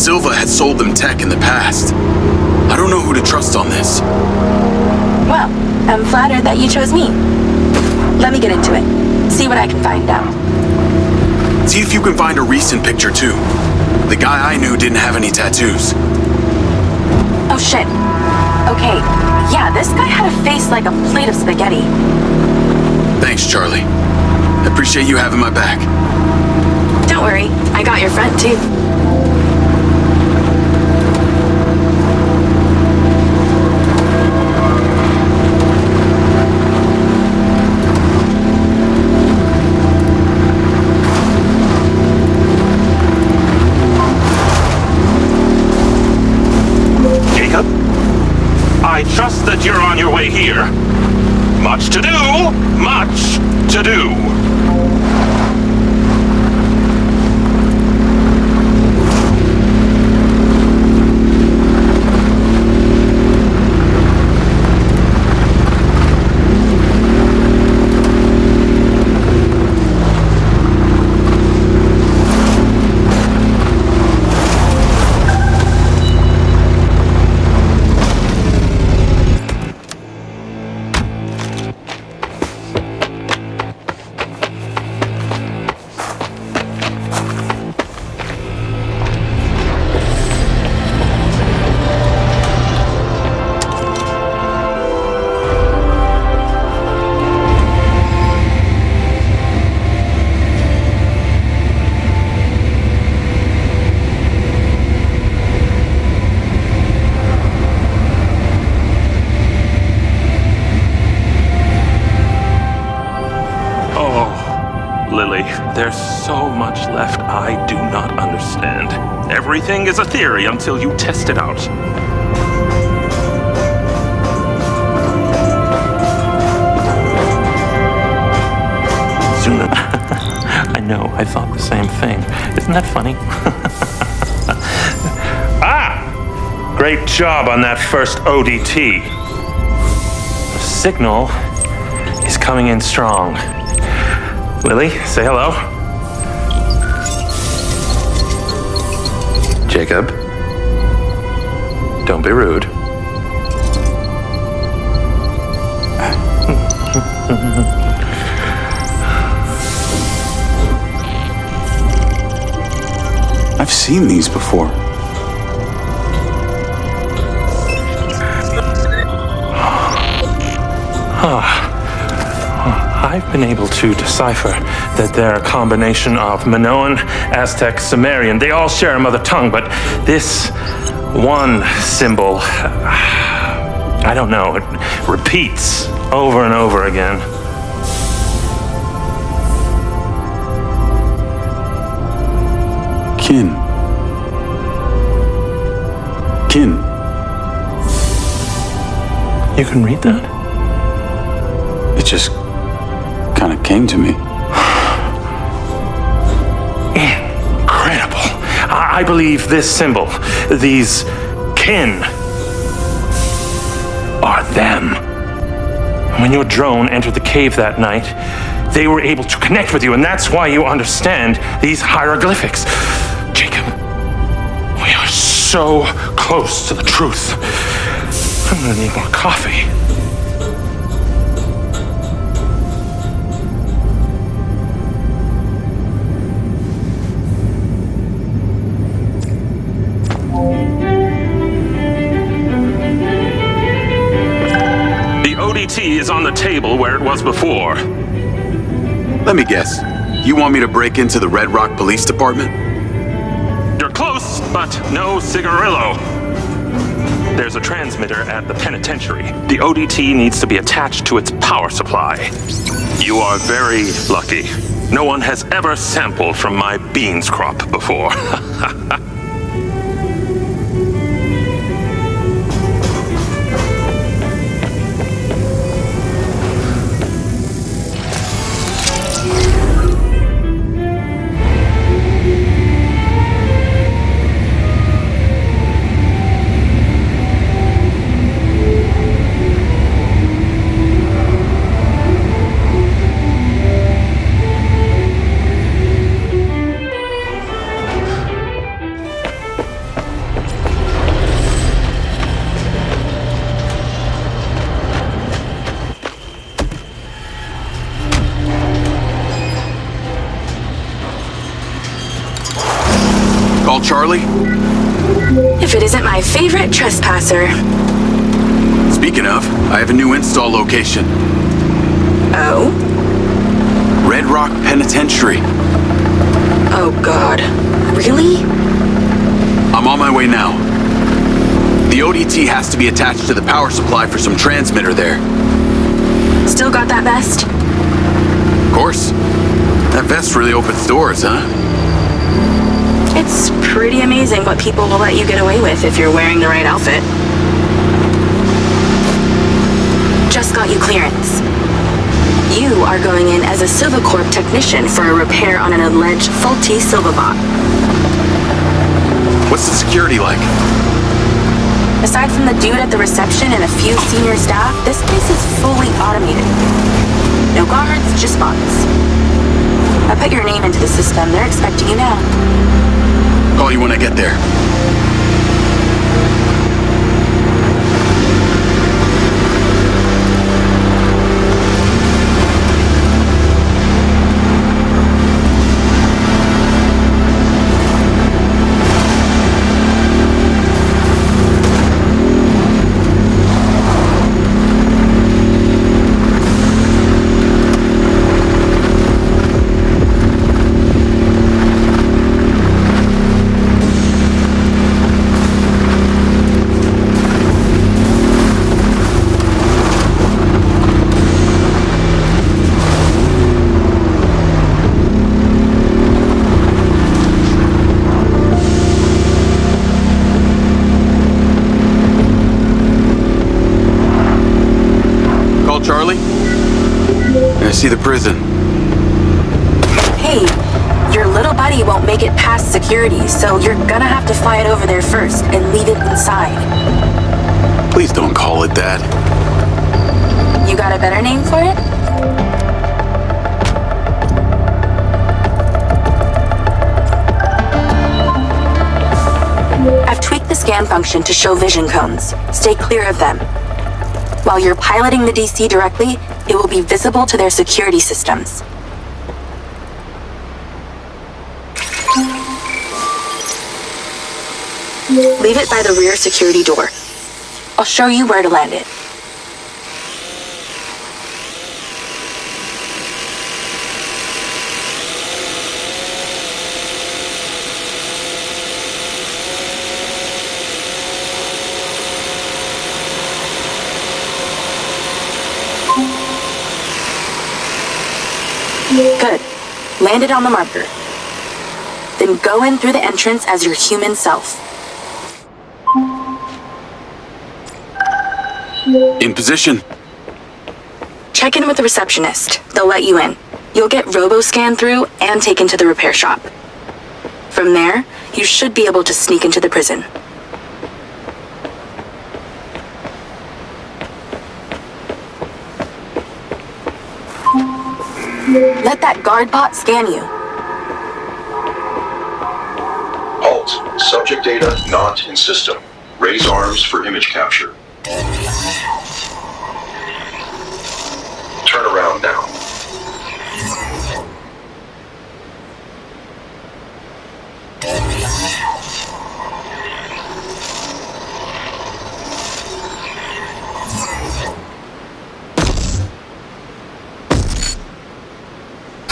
Silva had sold them tech in the past. I don't know who to trust on this. Well, I'm flattered that you chose me. Let me get into it. See what I can find out. See if you can find a recent picture, too. The guy I knew didn't have any tattoos. Oh, shit. Okay. Yeah, this guy had a face like a plate of spaghetti. Thanks, Charlie. I appreciate you having my back. Don't worry, I got your front too. Jacob? I trust that you're on your way here. Much to do, much to do. There's so much left I do not understand. Everything is a theory until you test it out. Sooner. I know, I thought the same thing. Isn't that funny? Great job on that first ODT. The signal is coming in strong. Lily, say hello. Jacob, don't be rude. I've seen these before. I've been able to decipher that they're a combination of Minoan, Aztec, Sumerian. They all share a mother tongue, but this one symbol, I don't know, it repeats over and over again. Kin. You can read that? It just kind of came to me. Incredible. I believe this symbol, these kin, are them. When your drone entered the cave that night, they were able to connect with you, and that's why you understand these hieroglyphics. Jacob, we are so close to the truth. I'm gonna need more coffee. The ODT is on the table where it was before. Let me guess. You want me to break into the Redrock Police Department? You're close, but no cigarillo. There's a transmitter at the penitentiary. The ODT needs to be attached to its power supply. You are very lucky. No one has ever sampled from my beans crop before. Call Charlie? If it isn't my favorite trespasser. Speaking of, I have a new install location. Oh? Redrock Penitentiary. Oh God. Really? I'm on my way now. The ODT has to be attached to the power supply for some transmitter there. Still got that vest? Of course. That vest really opens doors, huh? It's pretty amazing what people will let you get away with if you're wearing the right outfit. Just got you clearance. You are going in as a Silvacorp technician for a repair on an alleged faulty Silvabot. What's the security like? Aside from the dude at the reception and a few senior staff, this place is fully automated. No guards, just bots. I put your name into the system. They're expecting you now. Call you when I get there. see the prison. Hey, your little buddy won't make it past security, so you're gonna have to fly it over there first and leave it inside. Please don't call it that. You got a better name for it? I've tweaked the scan function to show vision cones. Stay clear of them. While you're piloting the DC directly, it will be visible to their security systems. Leave it by the rear security door. I'll show you where to land it. Good. Land it on the marker. Then go in through the entrance as your human self. In position. Check in with the receptionist. They'll let you in. You'll get robo-scanned through and taken to the repair shop. From there, you should be able to sneak into the prison. Let that guard bot scan you. Halt. Subject data not in system. Raise arms for image capture. Turn around now.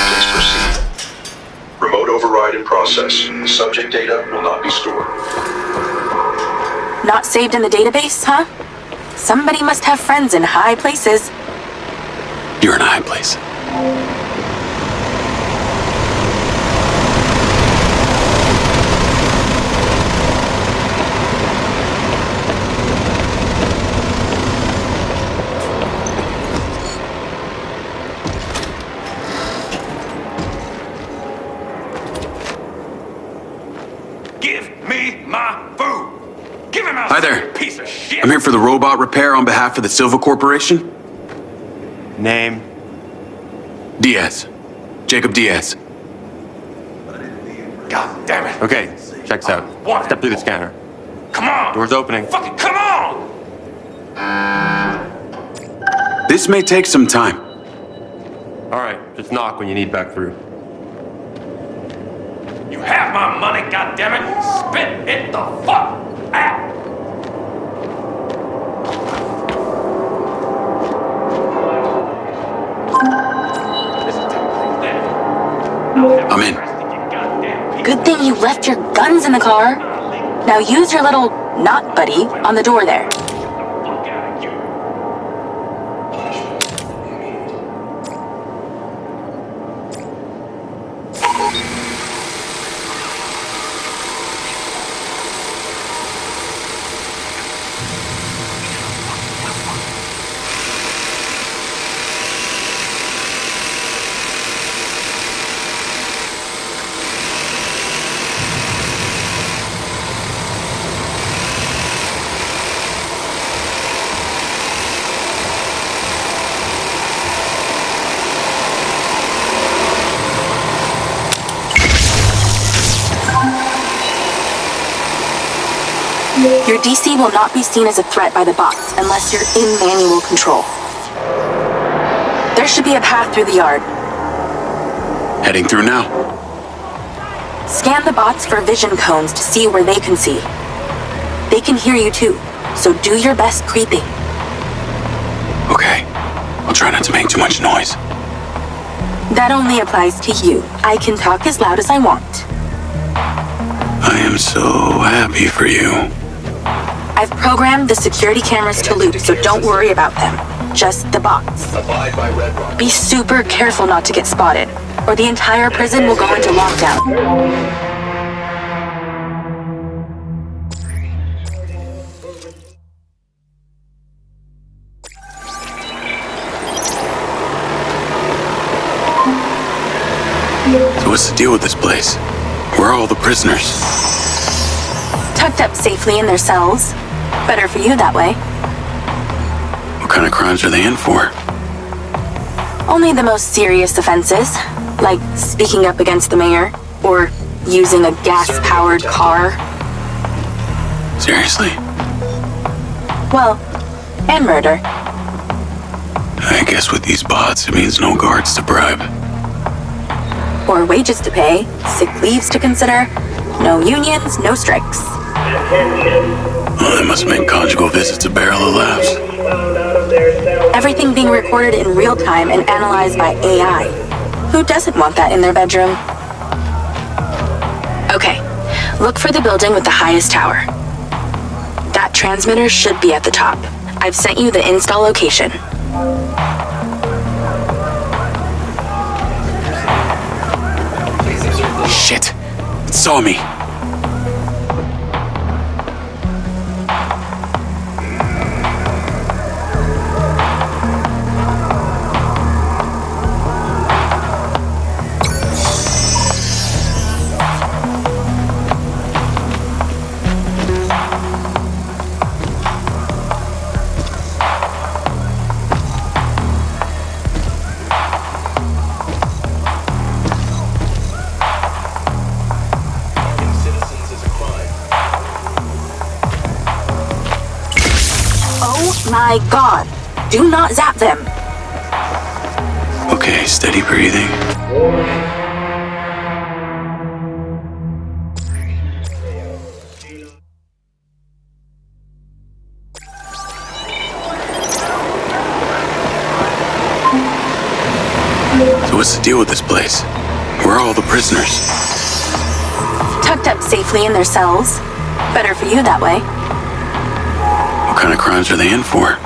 Please proceed. Remote override in process. Subject data will not be stored. Not saved in the database, huh? Somebody must have friends in high places. You're in a high place. Give me my food! Give him a Hi there. piece of shit! I'm here for the robot repair on behalf of the Silva Corporation. Name? Diaz. Jacob Diaz. God damn it! Okay, check this out. Step through the scanner. Come on! Door's opening. Fucking come on! This may take some time. Alright, just knock when you need back through. You have my money, goddammit! Spit it the fuck out! I'm in. Good thing you left your guns in the car. Now use your little not buddy on the door there. Your DC will not be seen as a threat by the bots unless you're in manual control. There should be a path through the yard. Heading through now. Scan the bots for vision cones to see where they can see. They can hear you too, so do your best creeping. Okay. I'll try not to make too much noise. That only applies to you. I can talk as loud as I want. I am so happy for you. I've programmed the security cameras to loop, so don't worry about them. Just the bots. Abide by Redrock. Be super careful not to get spotted, or the entire prison will go into lockdown. with this place? Where are all the prisoners? Tucked up safely in their cells. Better for you that way. What kind of crimes are they in for? Only the most serious offenses, like speaking up against the mayor, or using a gas-powered car. Seriously? Well, and murder. I guess with these bots, it means no guards to bribe. Or wages to pay, sick leaves to consider, no unions, no strikes. Well, that must make conjugal visits a barrel of laughs. Everything being recorded in real time and analyzed by AI. Who doesn't want that in their bedroom? Okay, look for the building with the highest tower. That transmitter should be at the top. I've sent you the install location. Shit! It saw me! My God, do not zap them. Okay, steady breathing. So what's the deal with this place? Where are all the prisoners? Tucked up safely in their cells. Better for you that way. What kind of crimes are they in for?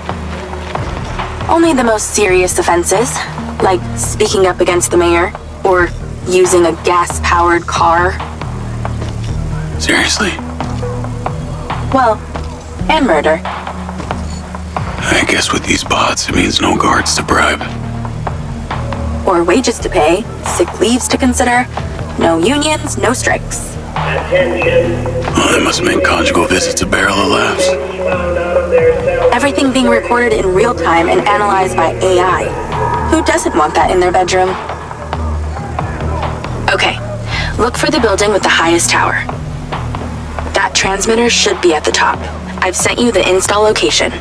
Only the most serious offenses, like speaking up against the mayor, or using a gas-powered car. Seriously? Well, and murder. I guess with these bots, it means no guards to bribe. Or wages to pay, sick leaves to consider, no unions, no strikes. Well, that must make conjugal visits a barrel of laughs. Everything being recorded in real time and analyzed by AI. Who doesn't want that in their bedroom? Okay, look for the building with the highest tower. That transmitter should be at the top. I've sent you the install location.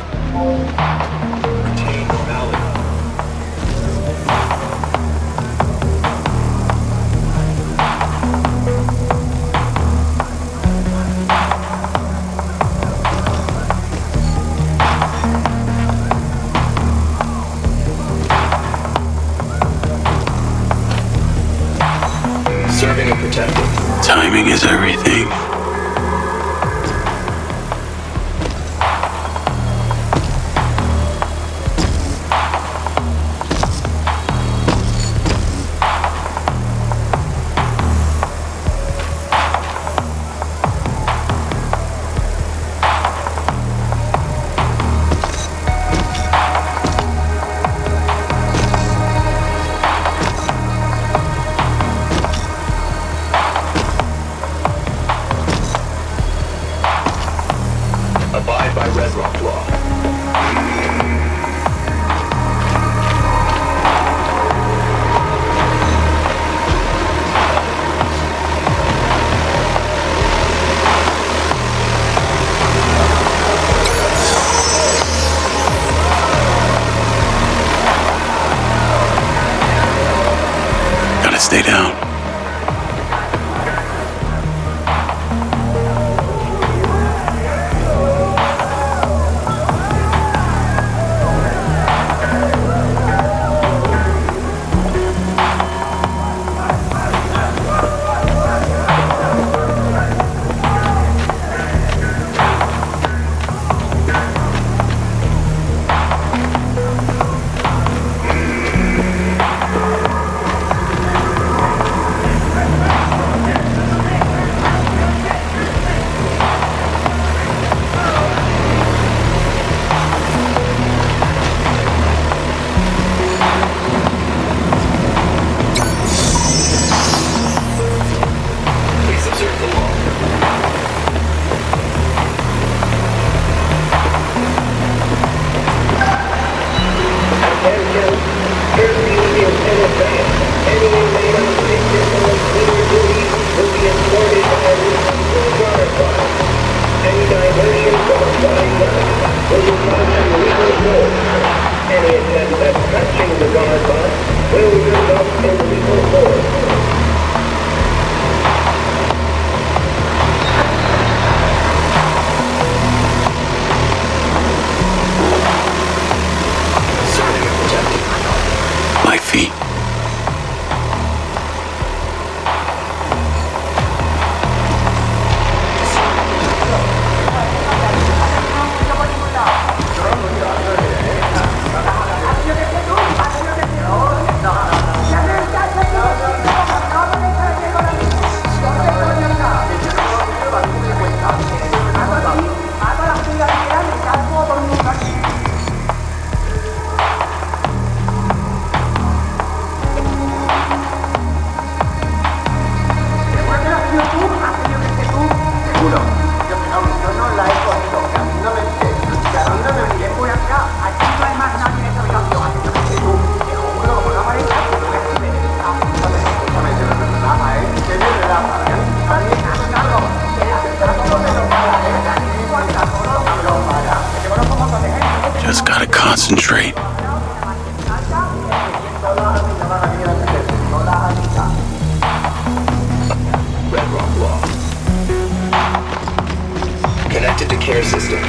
Serving and protecting. Timing is everything. attempt at touching the guard box will result in lethal force. My feet. Just gotta concentrate. Redrock law. Connected to care system.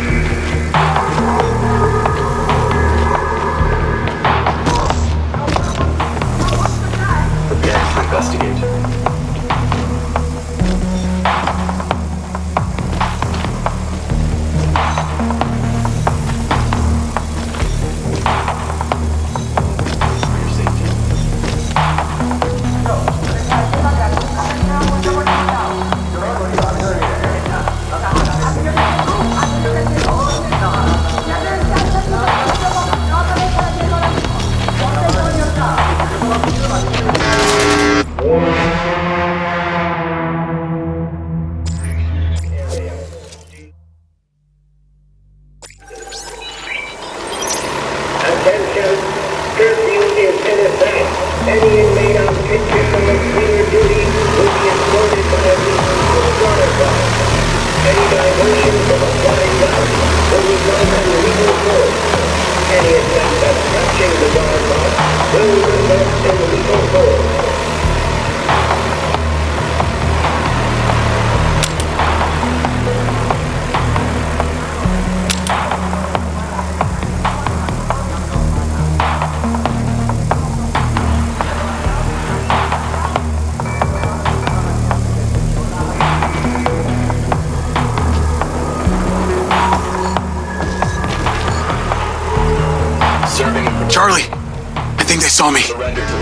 Prepare to investigate. Attention, curfew is in effect. Any inmate on picture of clear duty will be escorted by at least 2 guard dogs. Any diversion from a flying gun will result in lethal force. Any attempt at touching the guard box will result in lethal force. Charlie! I think they saw me. Surrender to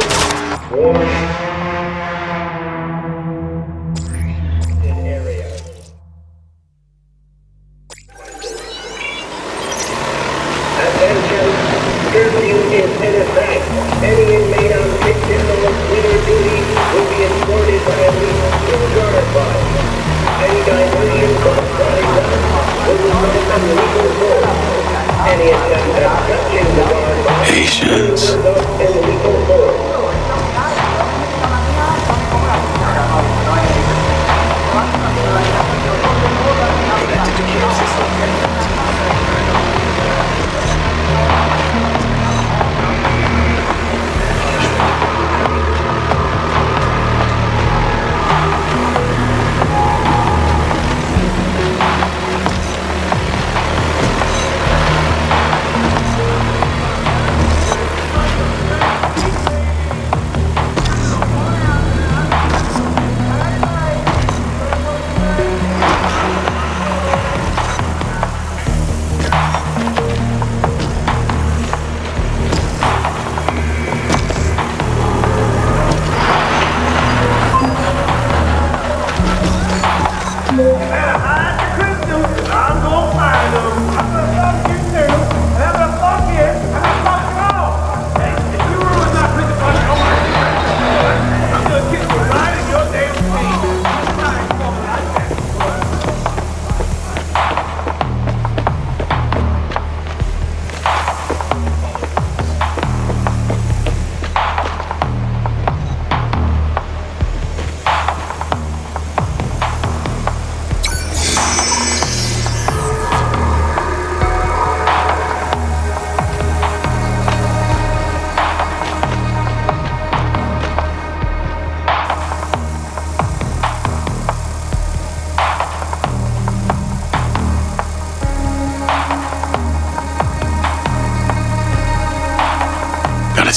the Area. Attention, curfew is in effect. Any inmate on picture of clear duty will be escorted by at least 2 guard dogs. Any diversion from flying gun will result in lethal force. Any attempt at touching the guard box will result in lethal force. connected to care system.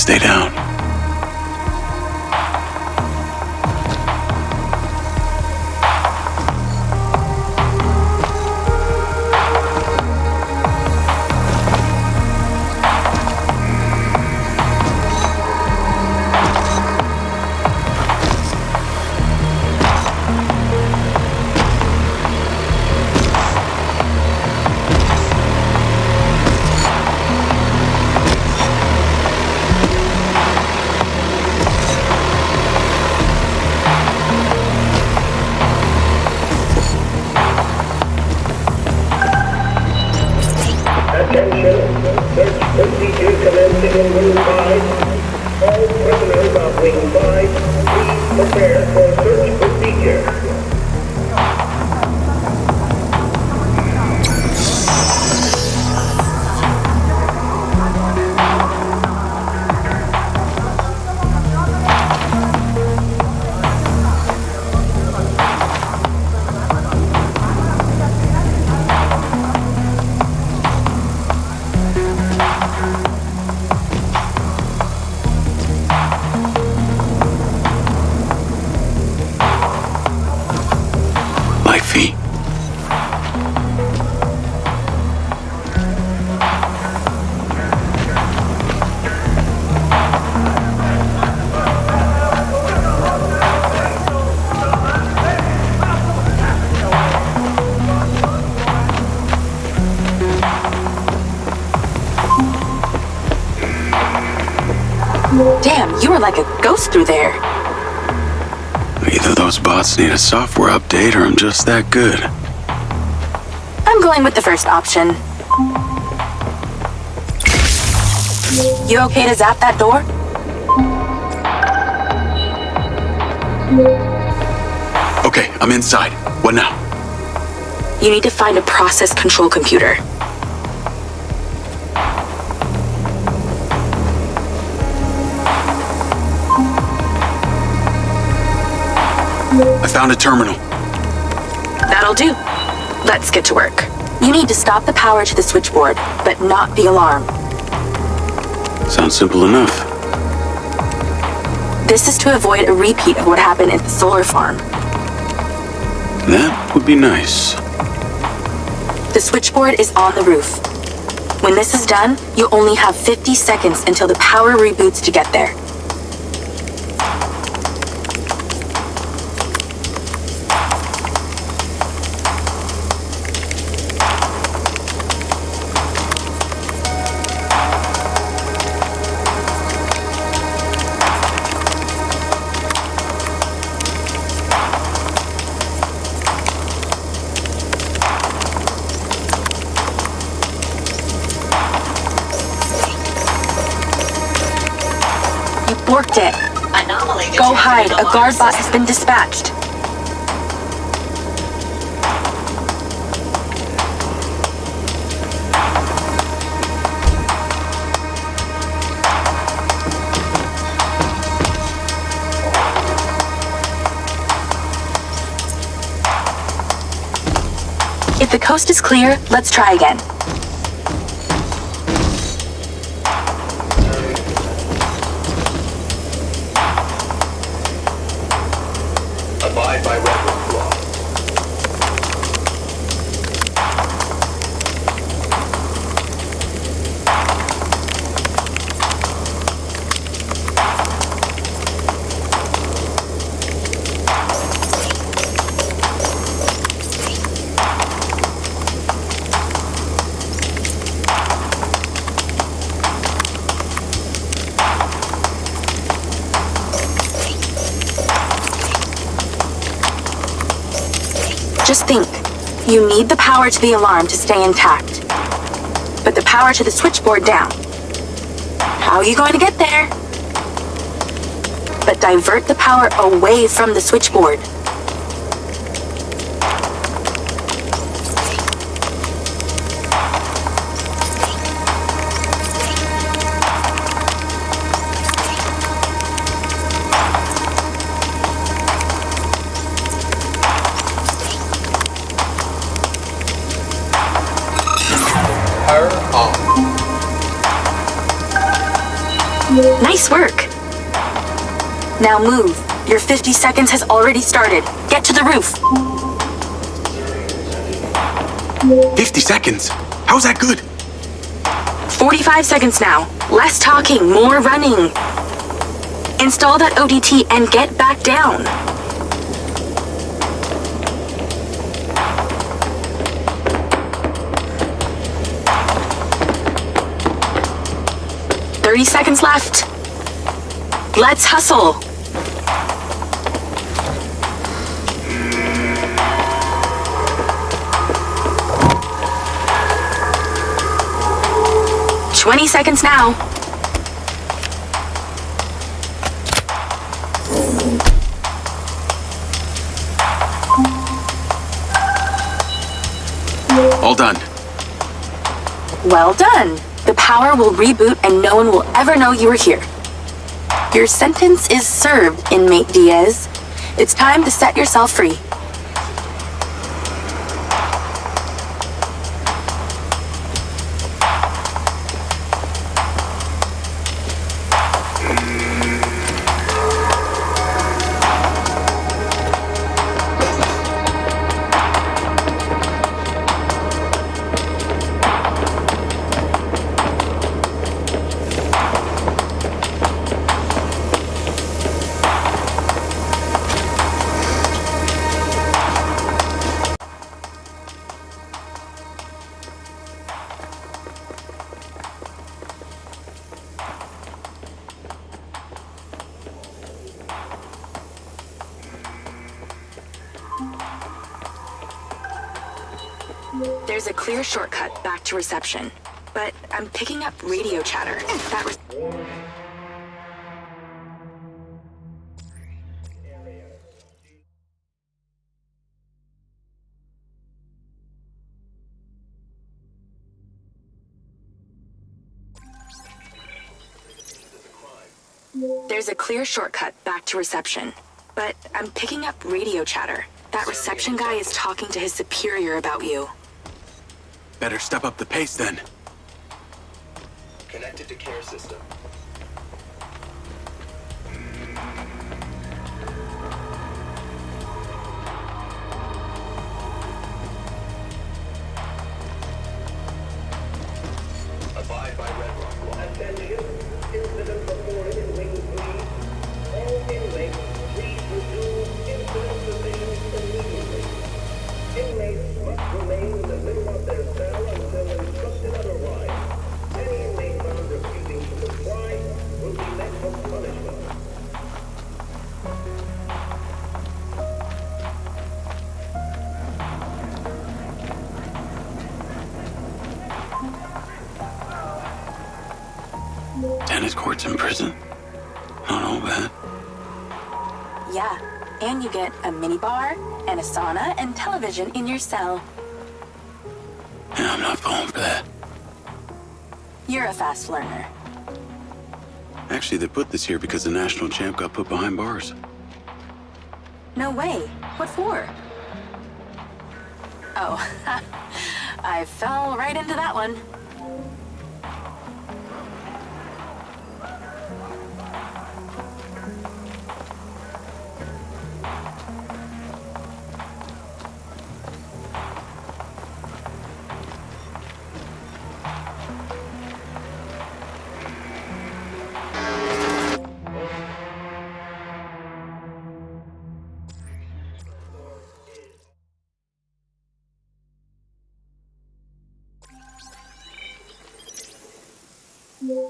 stay down. Search procedure commencing in Wing 5. All prisoners of Wing 5, please prepare for search procedure. Damn, you were like a ghost through there. Either those bots need a software update or I'm just that good. I'm going with the first option. You okay to zap that door? Okay, I'm inside. What now? You need to find a process control computer. I found a terminal. That'll do. Let's get to work. You need to stop the power to the switchboard, but not the alarm. Sounds simple enough. This is to avoid a repeat of what happened at the solar farm. That would be nice. The switchboard is on the roof. When this is done, you only have 50 seconds until the power reboots to get there. Worked it. Go hide. A guard bot has been dispatched. If the coast is clear, let's try again. Abide by Redrock law. Just think, you need the power to the alarm to stay intact, but the power to the switchboard down. How are you going to get there? But divert the power away from the switchboard. Nice work. Now move. Your 50 seconds has already started. Get to the roof. 50 seconds? How's that good? 45 seconds now. Less talking, more running. Install that ODT and get back down. "30 seconds left. Let's hustle. "20 seconds now. All done. Well done. The power will reboot and no one will ever know you were here. Your sentence is served, inmate Diaz. It's time to set yourself free. There's a clear shortcut back to reception, but I'm picking up radio chatter. There's a clear shortcut back to reception, but I'm picking up radio chatter. That reception guy is talking to his superior about you. Better step up the pace then. Connected to care system. Abide by Redrock law. Attention. Incident reported in Wing 3. All inmates, please resume incident positions immediately. Inmates must remain in the middle of their cell until instructed otherwise. Any inmate found refusing to comply will be met with punishment. Tennis courts in prison? Not all bad. Yeah, and you get a minibar and a sauna and television in your cell. Yeah, I'm not falling for that. You're a fast learner. Actually, they put this here because the national champ got put behind bars. No way. What for? Oh, I fell right into that one.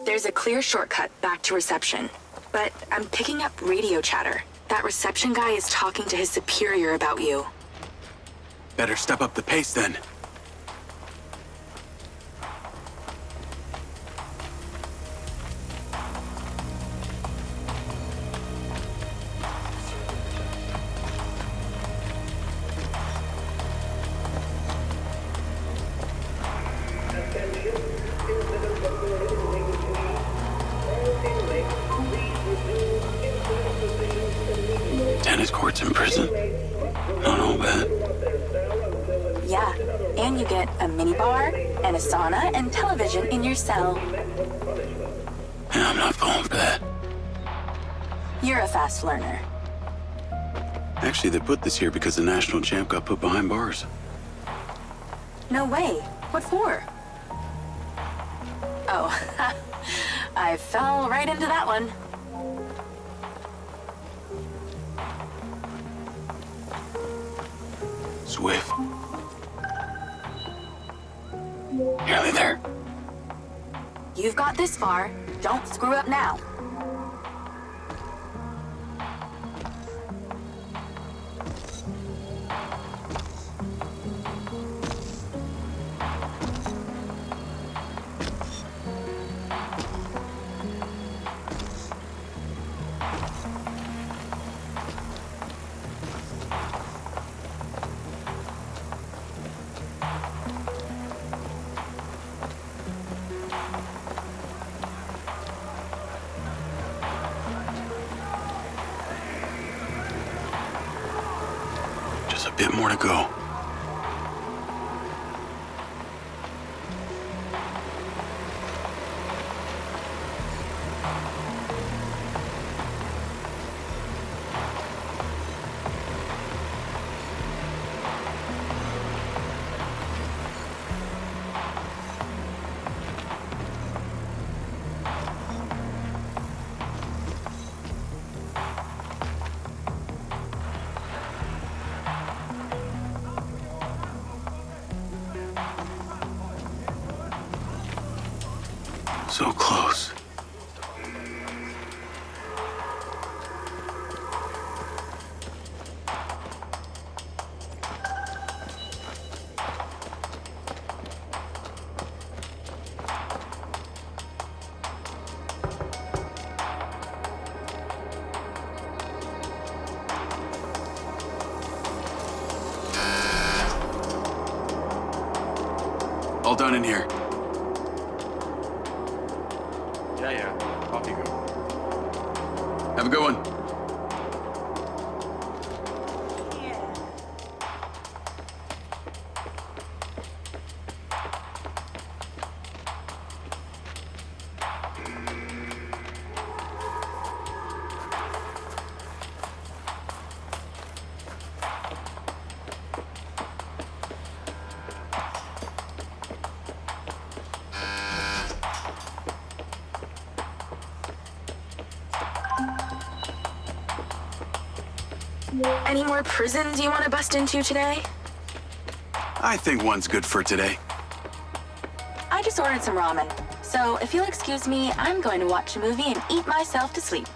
There's a clear shortcut back to reception, but I'm picking up radio chatter. That reception guy is talking to his superior about you. Better step up the pace then. Tennis courts in prison? Not all bad. Yeah, and you get a minibar and a sauna and television in your cell. Yeah, I'm not falling for that. You're a fast learner. Actually, they put this here because the national champ got put behind bars. No way. What for? Oh, I fell right into that one. Swift. Nearly there. You've got this far. Don't screw up now. Just a bit more to go. So close. All done in here. Yeah. Off you go. Have a good one. Any more prisons you want to bust into today? I think one's good for today. I just ordered some ramen. So if you'll excuse me, I'm going to watch a movie and eat myself to sleep.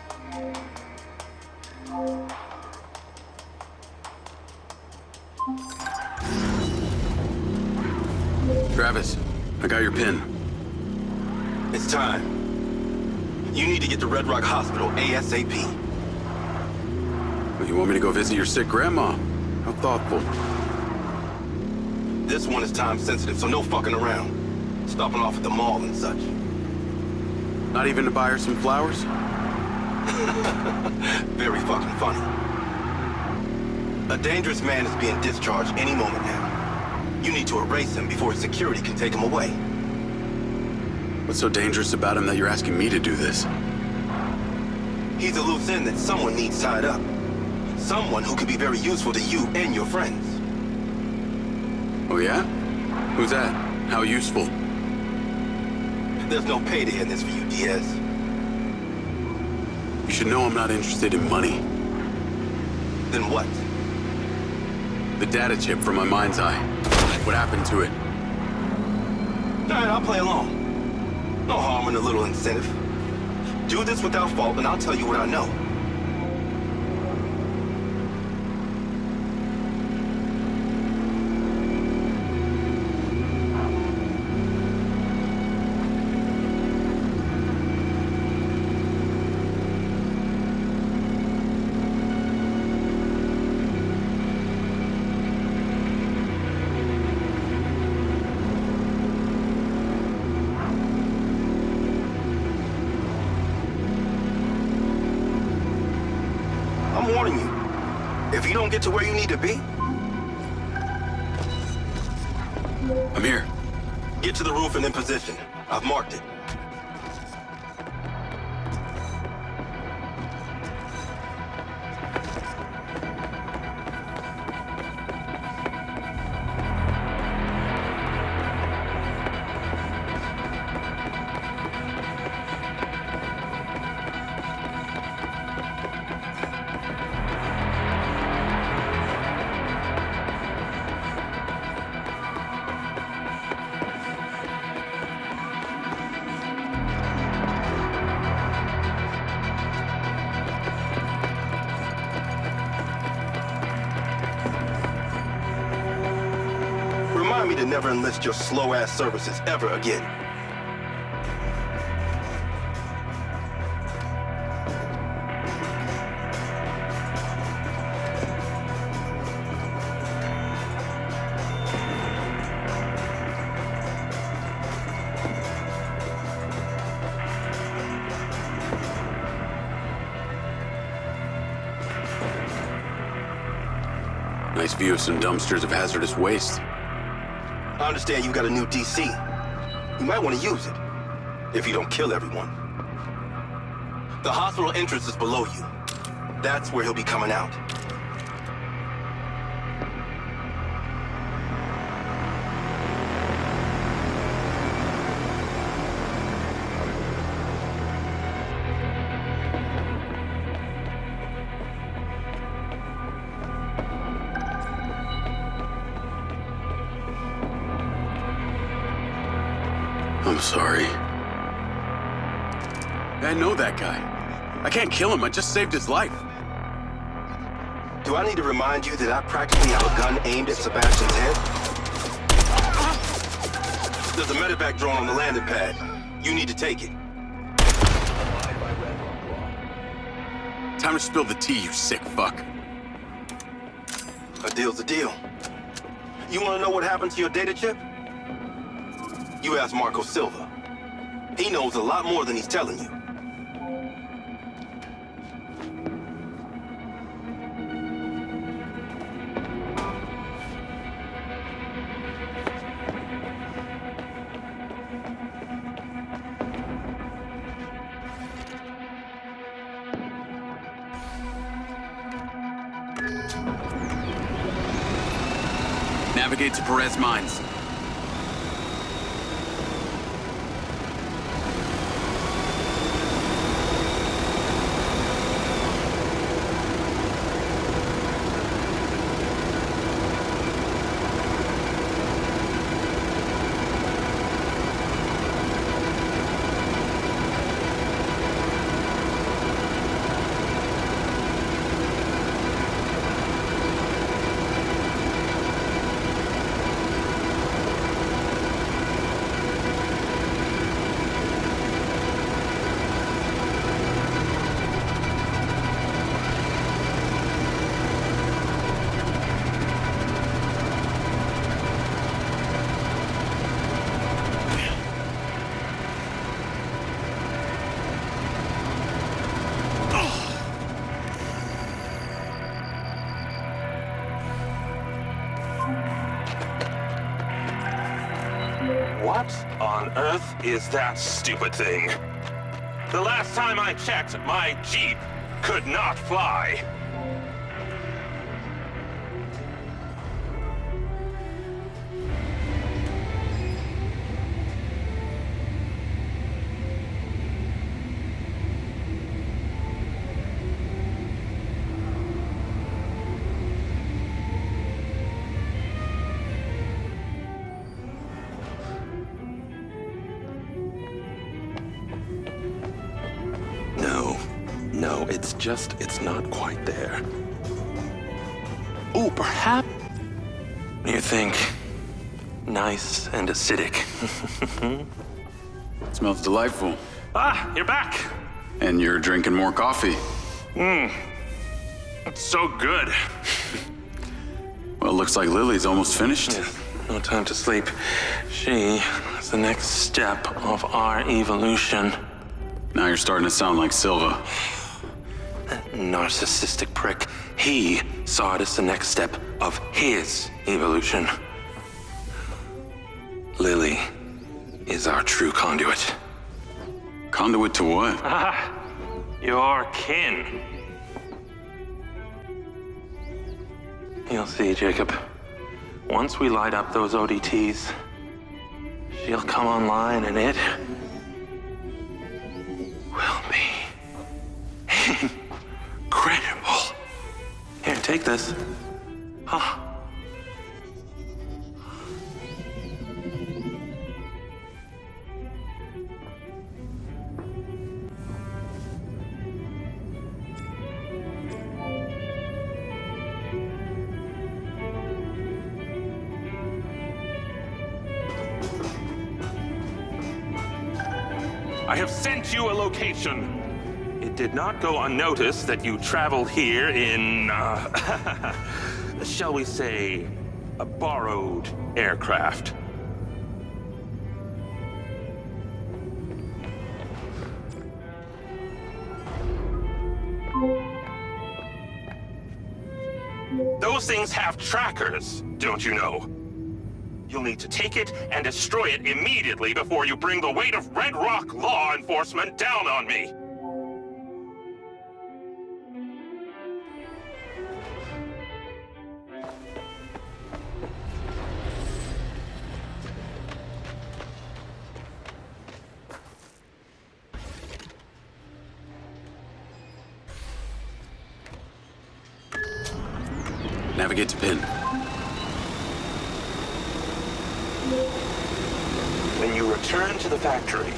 Travis, I got your pin. It's time. You need to get to Redrock Hospital ASAP. You want me to go visit your sick grandma? How thoughtful. This one is time sensitive, so no fucking around. Stopping off at the mall and such. Not even to buy her some flowers? Very fucking funny. A dangerous man is being discharged any moment now. You need to erase him before security can take him away. What's so dangerous about him that you're asking me to do this? He's a loose end that someone needs tied up. Someone who could be very useful to you and your friends. Oh yeah? Who's that? How useful? There's no payday in this for you, Diaz. You should know I'm not interested in money. Then what? The data chip from my MindsEye. What happened to it? Alright, I'll play along. No harm in a little incentive. Do this without fault and I'll tell you what I know. I'm warning you. If you don't get to where you need to be... I'm here. Get to the roof and in position. I've marked it. Remind me to never enlist your slow-ass services ever again. Nice view of some dumpsters of hazardous waste. I understand you've got a new DC. You might want to use it, if you don't kill everyone. The hospital entrance is below you. That's where he'll be coming out. I'm sorry. I know that guy. I can't kill him. I just saved his life. Do I need to remind you that I practically have a gun aimed at Sebastian's head? There's a medevac drone on the landing pad. You need to take it. Time to spill the tea, you sick fuck. A deal's a deal. You want to know what happened to your data chip? You ask Marco Silva. He knows a lot more than he's telling you. Navigate to Perez Mines. What on earth is that stupid thing? The last time I checked, my Jeep could not fly. No, it's not quite there. Oh, perhaps... You think? Nice and acidic. Smells delightful. Ah, you're back! And you're drinking more coffee. It's so good. Well, it looks like Lily's almost finished. Yes, no time to sleep. She is the next step of our evolution. Now you're starting to sound like Silva. That narcissistic prick. He saw it as the next step of his evolution. Lily is our true conduit. Conduit to what? Your kin. You'll see, Jacob. Once we light up those ODTs, she'll come online and it will be incredible. Here, take this. Huh. I have sent you a location. It did not go unnoticed that you traveled here in, shall we say, a borrowed aircraft. Those things have trackers, don't you know? You'll need to take it and destroy it immediately before you bring the weight of Redrock law enforcement down on me. Navigate to pin. When you return to the factory,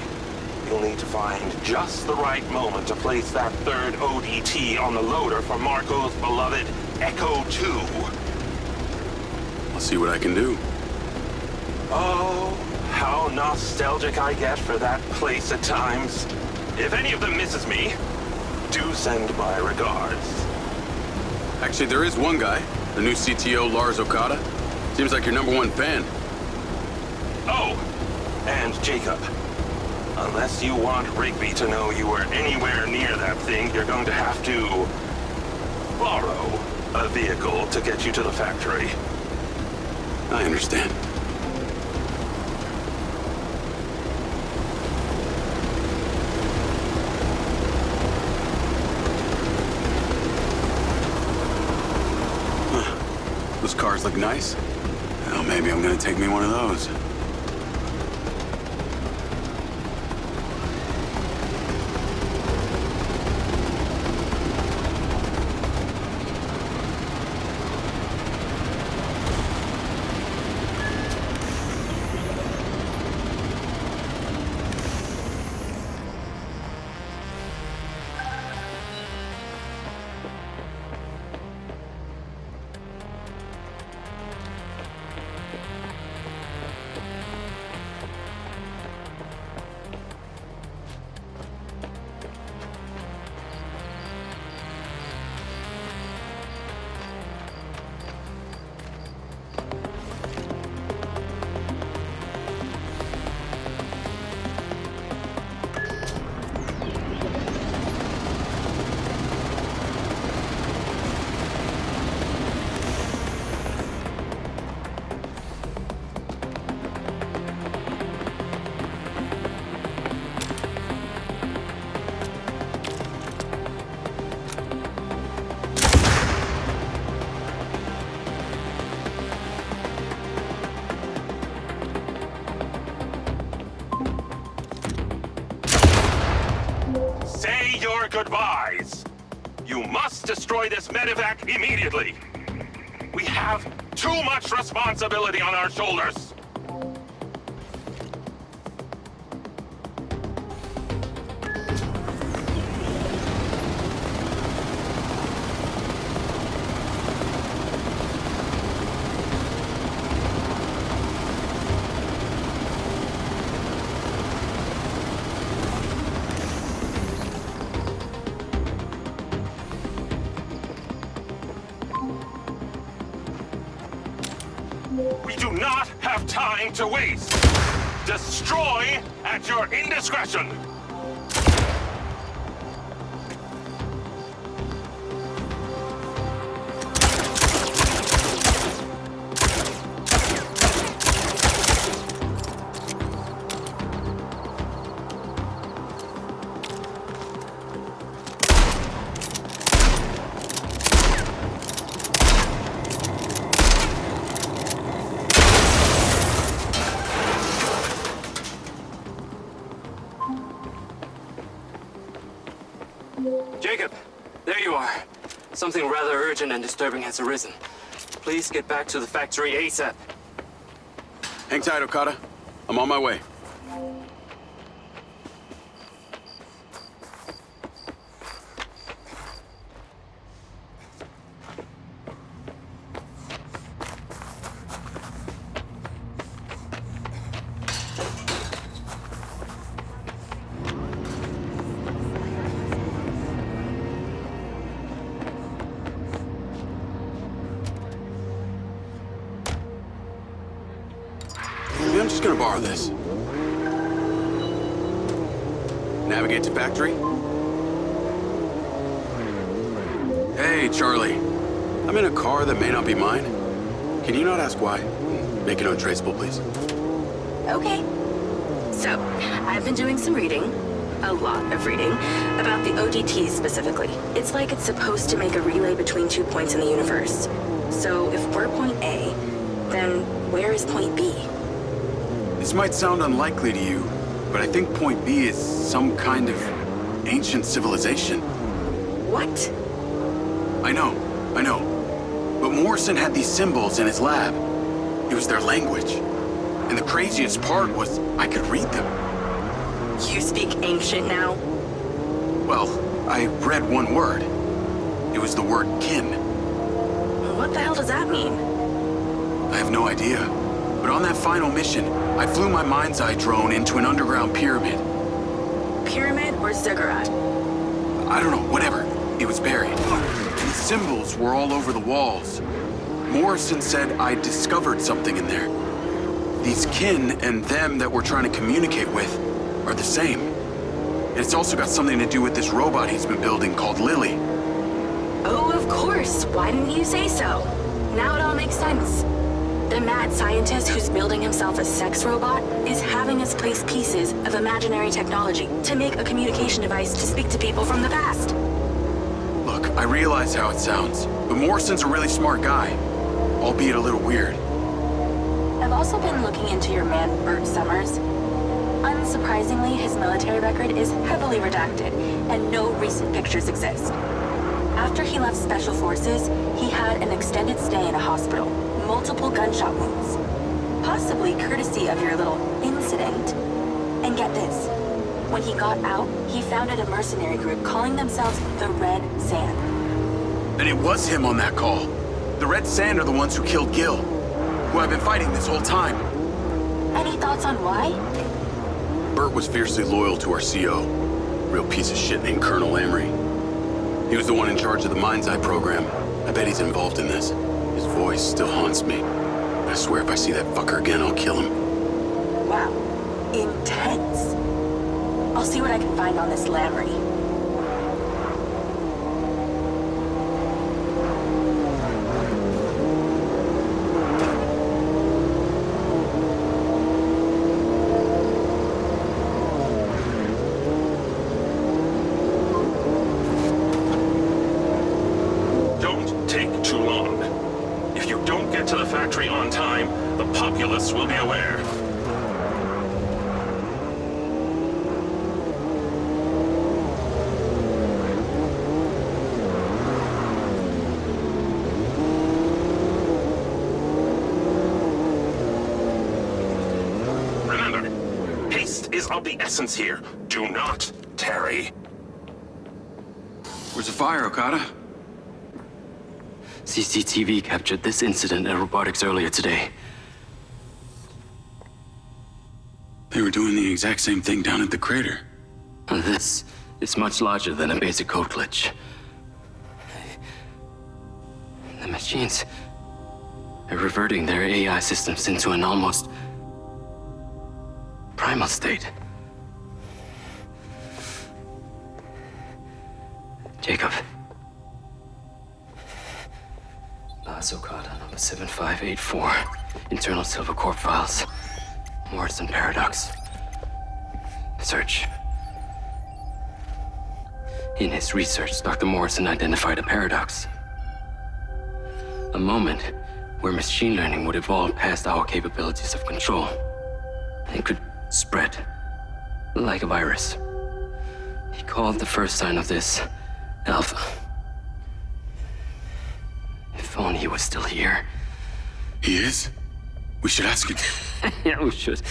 you'll need to find just the right moment to place that third ODT on the loader for Marco's beloved Echo 2. I'll see what I can do. Oh, how nostalgic I get for that place at times. If any of them misses me, do send my regards. Actually, there is one guy. The new CTO, Lars Okada. Seems like your #1 fan. Oh, and Jacob. Unless you want Rigby to know you were anywhere near that thing, you're going to have to borrow a vehicle to get you to the factory. I understand. Those cars look nice. Well, maybe I'm gonna take me one of those. Goodbyes. You must destroy this medevac immediately. We have too much responsibility on our shoulders. We do not have time to waste. Destroy at your indiscretion. Jacob, there you are. Something rather urgent and disturbing has arisen. Please get back to the factory ASAP. Hang tight, Okada. I'm on my way. gonna borrow this. Navigate to factory. Hey, Charlie. I'm in a car that may not be mine. Can you not ask why? Make it untraceable, please. Okay. So, I've been doing some reading, a lot of reading, about the ODTs specifically. It's like it's supposed to make a relay between 2 points in the universe. So, if we're point A, then where is point B? This might sound unlikely to you, but I think point B is some kind of ancient civilization. What? I know. But Morrison had these symbols in his lab. It was their language. And the craziest part was I could read them. You speak ancient now? Well, I read one word. It was the word kin. What the hell does that mean? I have no idea. But on that final mission, I flew my MindsEye drone into an underground pyramid. Pyramid or ziggurat? I don't know, whatever. It was buried. The symbols were all over the walls. Morrison said I discovered something in there. These kin and them that we're trying to communicate with are the same. And it's also got something to do with this robot he's been building called Lily. Oh, of course. Why didn't you say so? Now it all makes sense. The mad scientist who's building himself a sex robot is having us place pieces of imaginary technology to make a communication device to speak to people from the past. Look, I realize how it sounds, but Morrison's a really smart guy, albeit a little weird. I've also been looking into your man, Bert Summers. Unsurprisingly, his military record is heavily redacted, and no recent pictures exist. After he left Special Forces, he had an extended stay in a hospital, multiple gunshot wounds, possibly courtesy of your little incident. And get this, when he got out, he founded a mercenary group calling themselves the Red Sand. And it was him on that call. The Red Sand are the ones who killed Gil, who I've been fighting this whole time. Any thoughts on why? Bert was fiercely loyal to our CO. Real piece of shit named Colonel Amory. He was the one in charge of the MindsEye program. I bet he's involved in this. His voice still haunts me. I swear if I see that fucker again, I'll kill him. Wow. Intense. I'll see what I can find on this Lamry. Don't take too long. If you don't get to the factory on time, the populace will be aware. Of the essence here. Do not tarry. Where's the fire, Okada? CCTV captured this incident at robotics earlier today. They were doing the exact same thing down at the crater. This is much larger than a basic code glitch. The machines are reverting their AI systems into an almost primal state. Jacob. Lars Okada, number 7584. Internal Silver Corp files. Morrison Paradox. Search. In his research, Dr. Morrison identified a paradox. A moment where machine learning would evolve past our capabilities of control. It could spread like a virus. He called the first sign of this Alpha. If only he was still here. He is? We should ask him. Yeah, we should.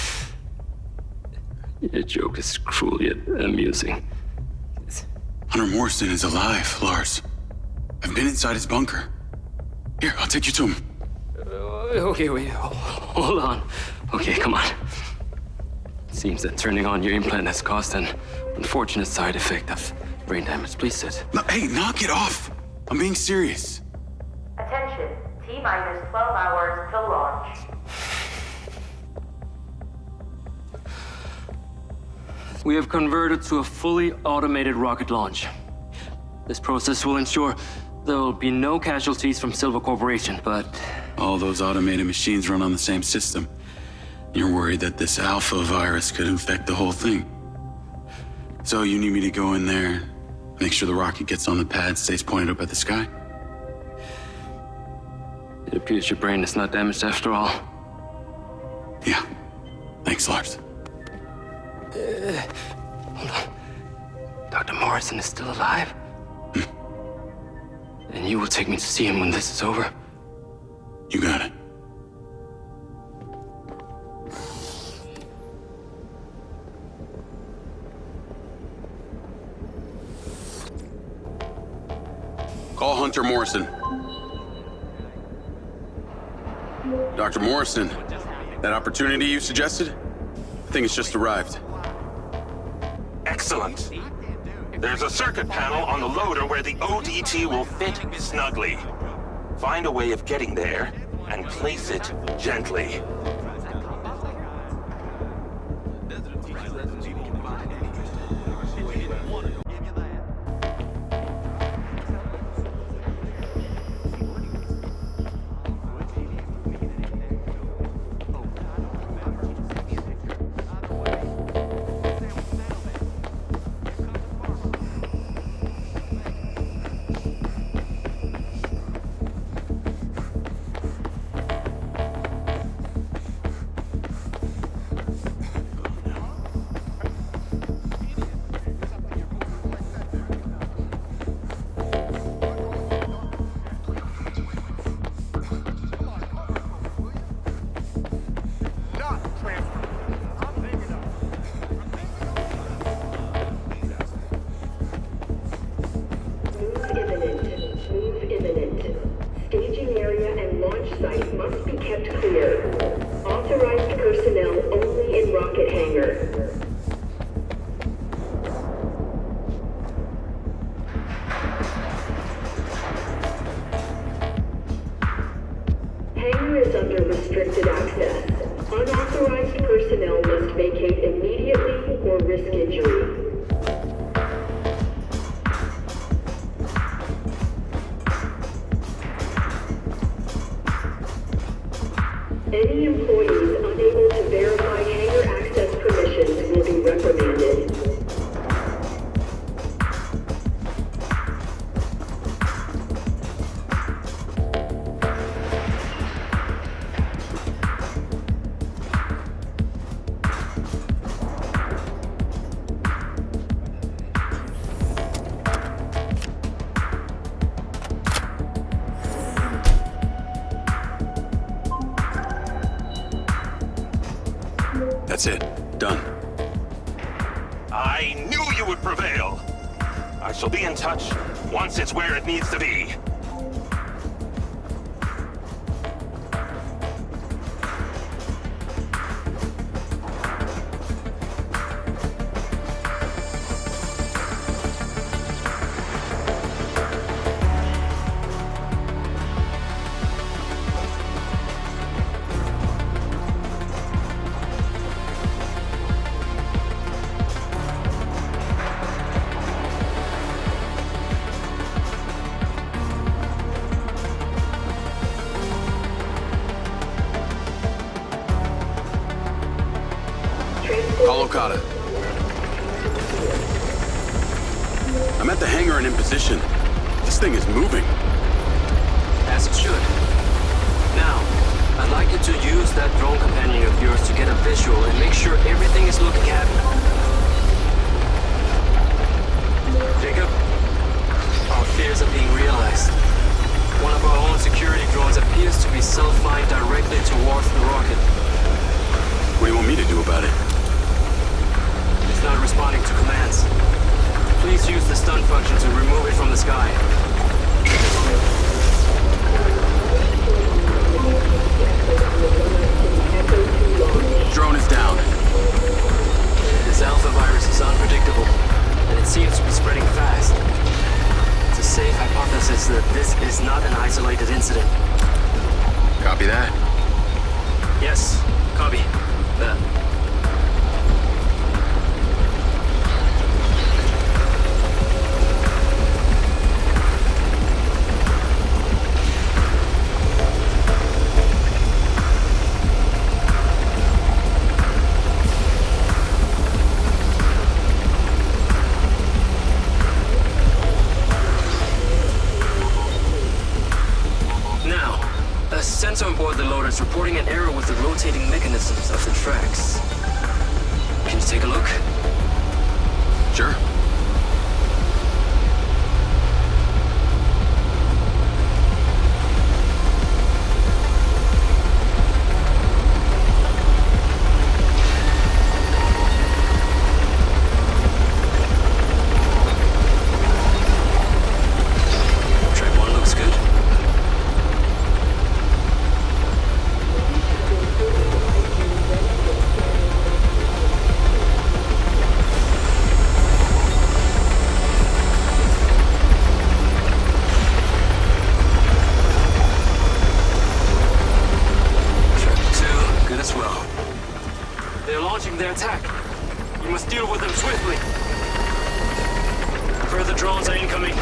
Your joke is cruel yet amusing. Hunter Morrison is alive, Lars. I've been inside his bunker. Here, I'll take you to him. Okay, wait. Hold on. Okay, come on. Seems that turning on your implant has caused an unfortunate side effect of brain damage. Please sit. No, hey, knock it off. I'm being serious. Attention, T-minus 12 hours till launch. We have converted to a fully automated rocket launch. This process will ensure there will be no casualties from Silva Corporation, but... All those automated machines run on the same system. You're worried that this alpha virus could infect the whole thing. So you need me to go in there, make sure the rocket gets on the pad, stays pointed up at the sky? It appears your brain is not damaged after all. Yeah. Thanks, Lars. Hold on. Dr. Morrison is still alive? And you will take me to see him when this is over? You got it. Call Hunter Morrison. Dr. Morrison, that opportunity you suggested? I think it's just arrived. Excellent. There's a circuit panel on the loader where the ODT will fit snugly. Find a way of getting there and place it gently. That's it. Done. I knew you would prevail. I shall be in touch once it's where it needs to be. I'm at the hangar and in position. This thing is moving. As it should. Now, I'd like you to use that drone companion of yours to get a visual and make sure everything is looking happy. Jacob, our fears are being realized. One of our own security drones appears to be self-flying directly towards the rocket. What do you want me to do about it? It's not responding to commands. Please use the stun function to remove it from the sky. Drone is down. This alpha virus is unpredictable, and it seems to be spreading fast. It's a safe hypothesis that this is not an isolated incident. Copy that. Yes, copy. That. reporting an error with the rotating mechanisms of the tracks. Can you take a look? Sure. Their attack. You must deal with them swiftly. Further drones are incoming.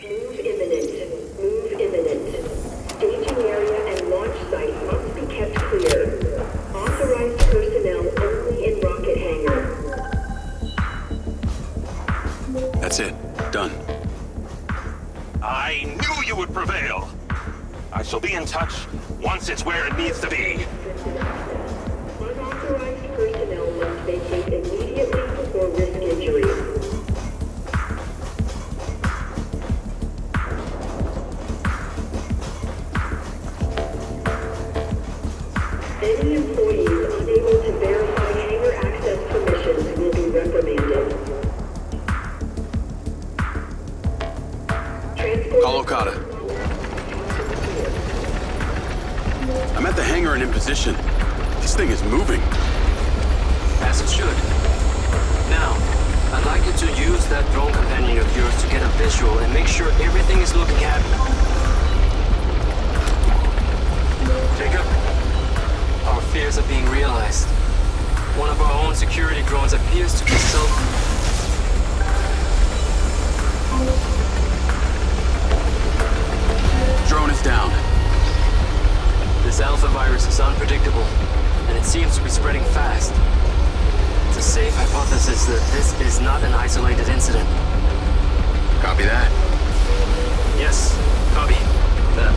Move imminent. Move imminent. Staging area and launch site must be kept clear. Authorized personnel only in rocket hangar. That's it. Done. I knew you would prevail. I shall be in touch once it's where it needs to be. Unauthorized personnel must vacate immediately or risk injury. Any employees unable to verify hangar access permissions will be reprimanded. Call Okada. I'm at the hangar and in position. This thing is moving. As it should. Now, I'd like you to use that drone companion of yours to get a visual and make sure everything is looking happy. Jacob, our fears are being realized. One of our own security drones appears to be Drone is down. This alpha virus is unpredictable, and it seems to be spreading fast. It's a safe hypothesis that this is not an isolated incident. Copy that. Yes, copy. That.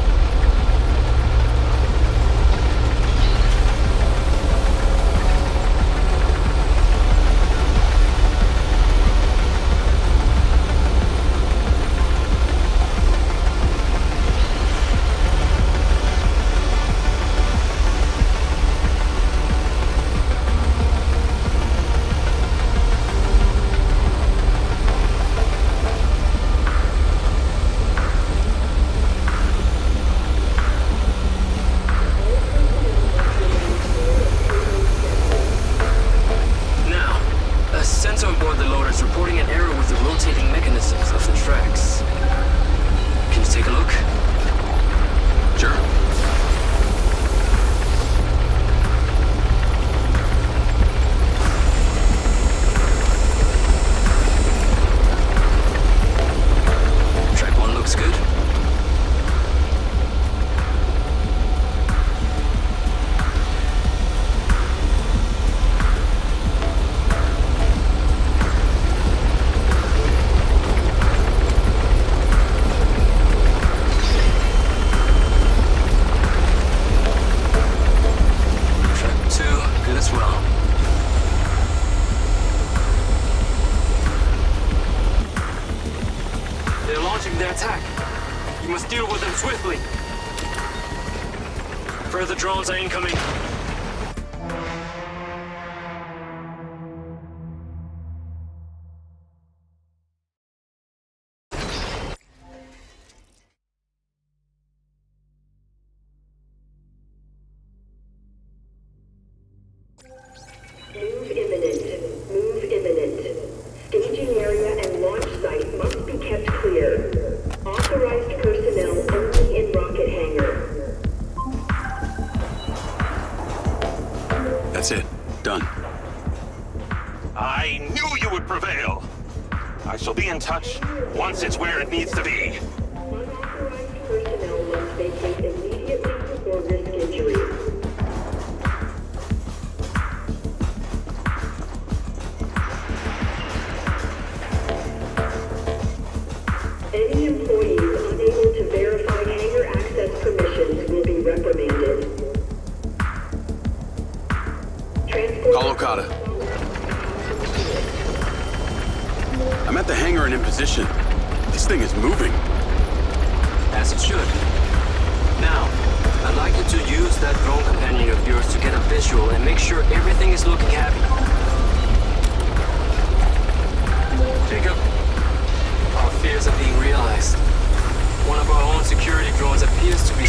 Further drones are incoming. Move imminent. Move imminent. Staging area and launch site must be kept clear. Authorized personnel only in rocket hangar. That's it. Done. I knew you would prevail. I shall be in touch once it's where it needs to be. Unauthorized personnel must vacate immediately or risk injury. Call Okada. I'm at the hangar and in position. This thing is moving. As it should. Now, I'd like you to use that drone companion of yours to get a visual and make sure everything is looking happy. Jacob, our fears are being realized. One of our own security drones appears to be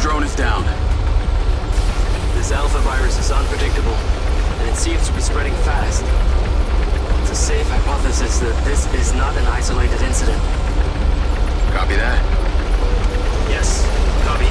Drone is down. This alpha virus is unpredictable, and it seems to be spreading fast. It's a safe hypothesis that this is not an isolated incident. Copy that. Yes, copy.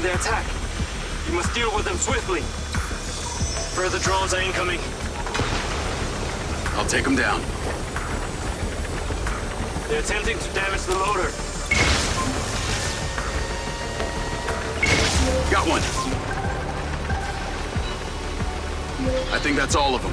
Their attack. You must deal with them swiftly. Further drones are incoming. I'll take them down. They're attempting to damage the loader. Got one. I think that's all of them.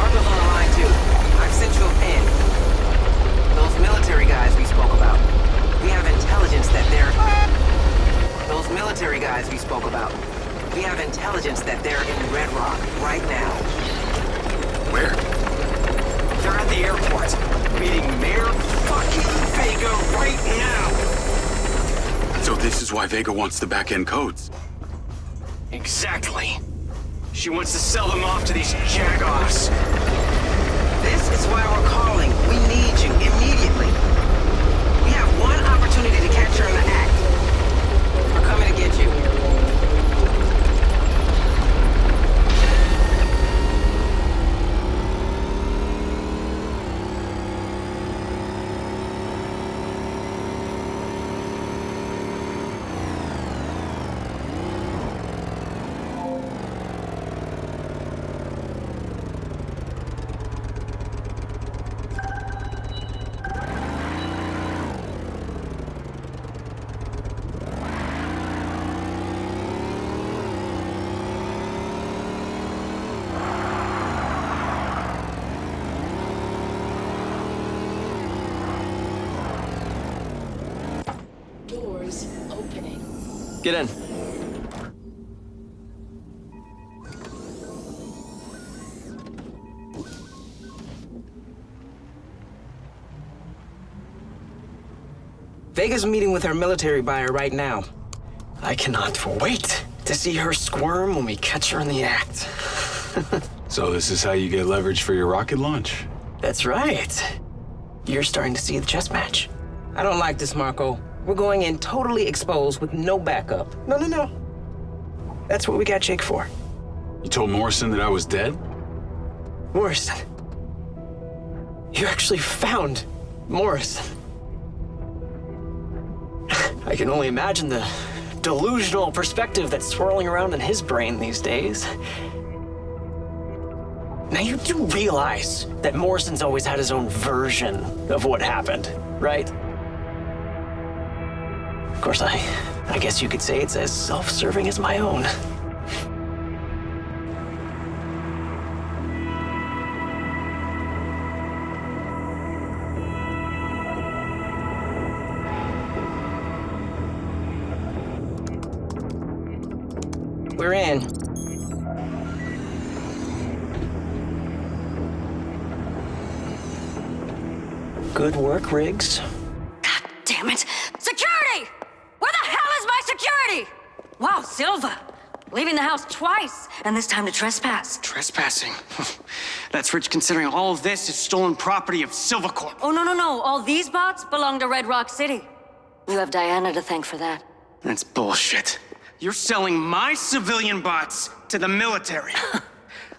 Marco meeting Mayor fucking Vega right now! So this is why Vega wants the back-end codes. Exactly. She wants to sell them off to these jagoffs. This is why we're calling. We need you immediately. We have one opportunity to catch her in the act. We're coming to get you. Doors opening. Get in. Vega's meeting with her military buyer right now. I cannot wait to see her squirm when we catch her in the act. So this is how you get leverage for your rocket launch? That's right. You're starting to see the chess match. I don't like this, Marco. We're going in totally exposed with no backup. No. That's what we got Jake for. You told Morrison that I was dead? Morrison. You actually found Morrison. I can only imagine the delusional perspective that's swirling around in his brain these days. Now you do realize that Morrison's always had his own version of what happened, right? Of course, I guess you could say it's as self-serving as my own. We're in. Good work, Riggs. God damn it! Security! Where the hell is my security? Wow, Silva. Leaving the house twice, and this time to trespass. Trespassing? That's rich considering all of this is stolen property of Silva Corp. Oh, no. All these bots belong to Redrock City. You have Diana to thank for that. That's bullshit. You're selling my civilian bots to the military.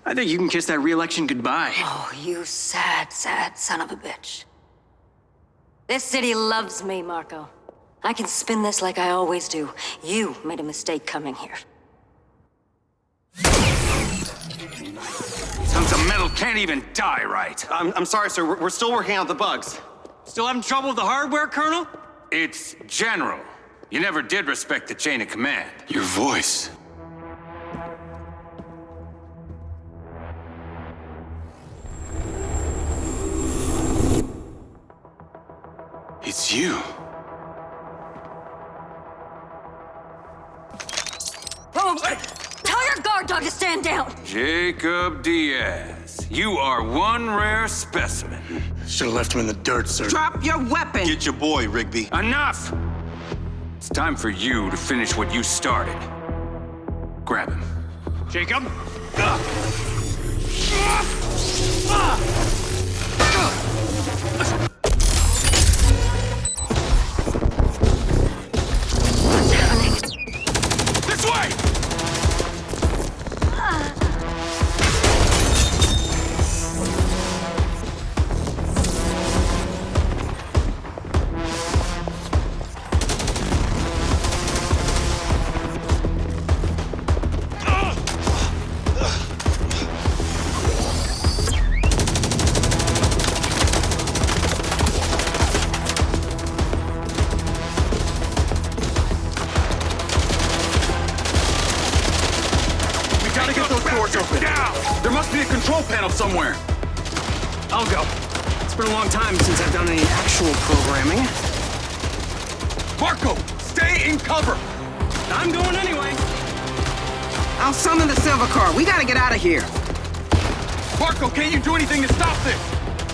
I think you can kiss that re-election goodbye. Oh, you sad son of a bitch. This city loves me, Marco. I can spin this like I always do. You made a mistake coming here. Tons of metal can't even die right. I'm sorry, sir. We're still working out the bugs. Still having trouble with the hardware, Colonel? It's General. You never did respect the chain of command. Your voice. It's you. Oh, tell your guard dog to stand down! Jacob Diaz. You are one rare specimen. Should have left him in the dirt, sir. Drop your weapon! Get your boy, Rigby. Enough! It's time for you to finish what you started. Grab him. Jacob? This way! There must be a control panel somewhere. I'll go. It's been a long time since I've done any actual programming. Marco, stay in cover. I'm going anyway. I'll summon the silver car. We gotta get out of here. Marco, can't you do anything to stop this?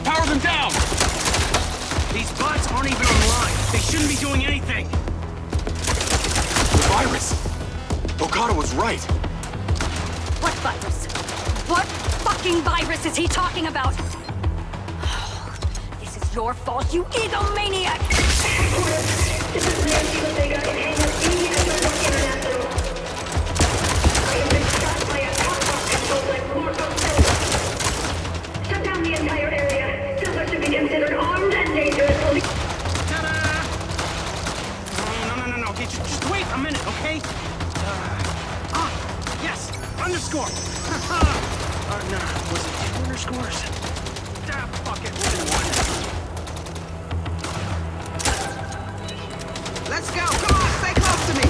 Power them down. These bots aren't even online. They shouldn't be doing anything. The virus! Okada was right. What virus? What fucking virus is he talking about? This is your fault, you egomaniac! This is Nancy Levega in Hangar B at Redrock International. I have been shot by a top-up controlled by Marco Silva. Shut down the entire area. Silva should be considered armed and dangerous. Ta-da! No. Okay, just wait a minute, okay? Yes! Underscore! No, was it 2 underscores? Fuck it, we'll do 1. Let's go. Come on, stay close to me.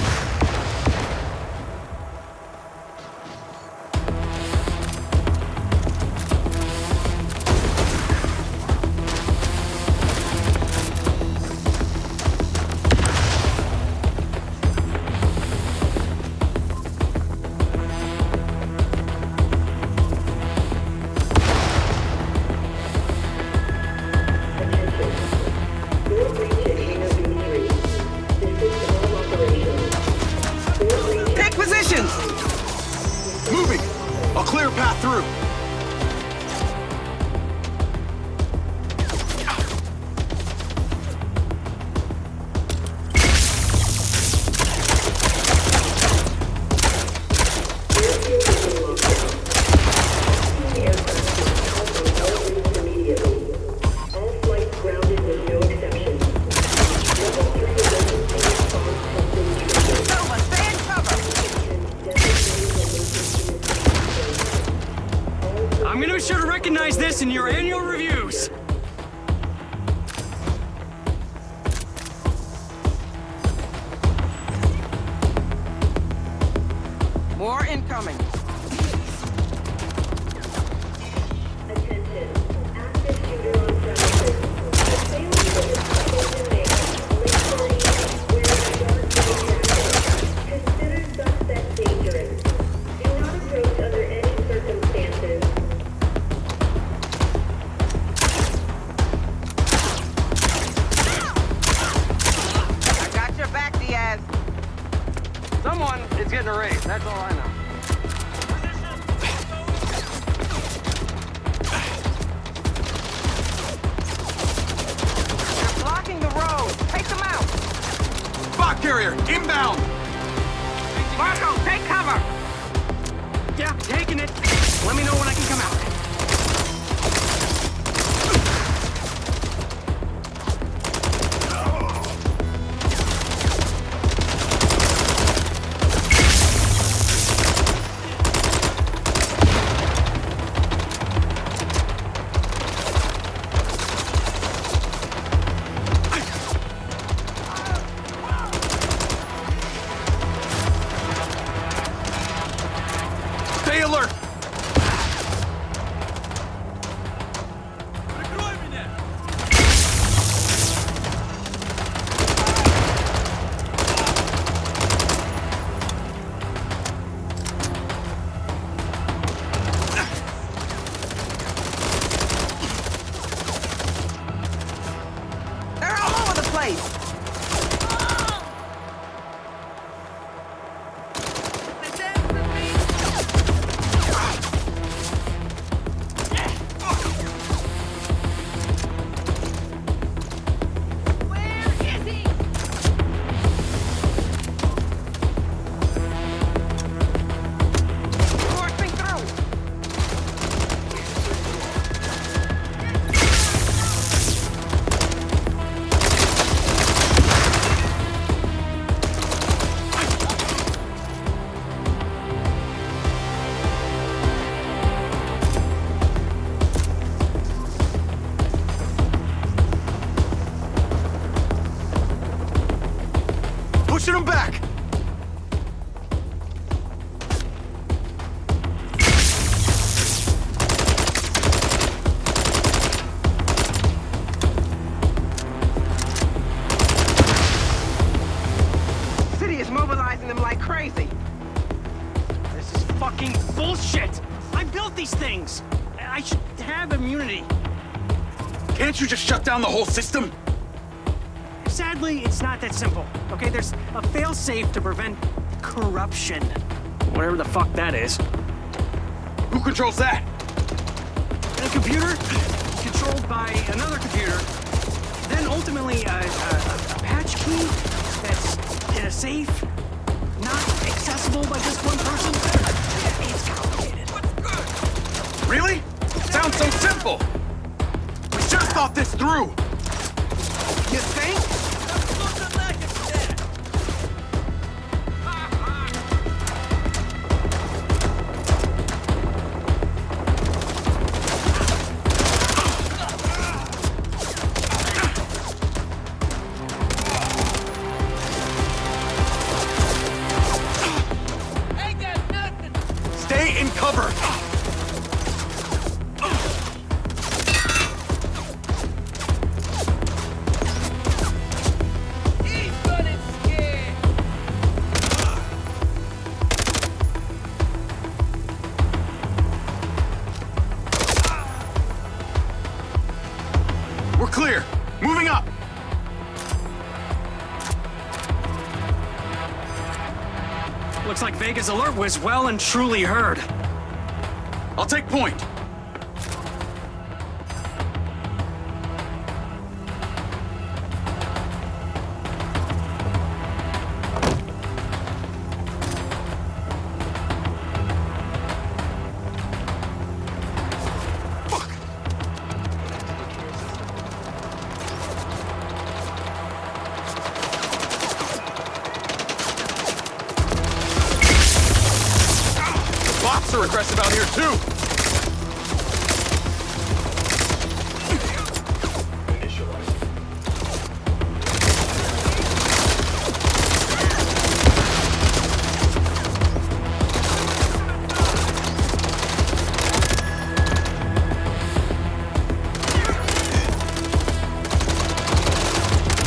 Take positions. Moving! I'll clear a path through. All flights grounded with no exceptions. Level 3 emergency response has been triggered. Silva, stay in cover. I'm gonna be sure to recognize this in your annual reviews. More incoming. Attention. Active shooter on premises. Assailant with open name. Link wearing a dark gray jacket. Considered suspect dangerous. Do not approach under any circumstances. I got your back, Diaz. Someone is getting a raise, that's all I know. They're blocking the road. Take them out. Spot carrier, inbound! Marco, take cover. Yeah, taking it. Let me know when I can come out. Stay alert! They're all over the place. Forcing through. Pushing him back! City is mobilizing them like crazy. This is fucking bullshit! I built these things! I should have immunity. Can't you just shut down the whole system? Sadly, it's not that simple. Okay, there's a fail-safe to prevent corruption. Whatever the fuck that is. Who controls that? A computer controlled by another computer. Then ultimately a patch key that's in a safe, not accessible by just one person. It's complicated. Really? Sounds so simple! We just thought this through! You think? Stay in cover! We're clear. Moving up. Looks like Vega's alert was well and truly heard. I'll take point. Bots are aggressive out here too.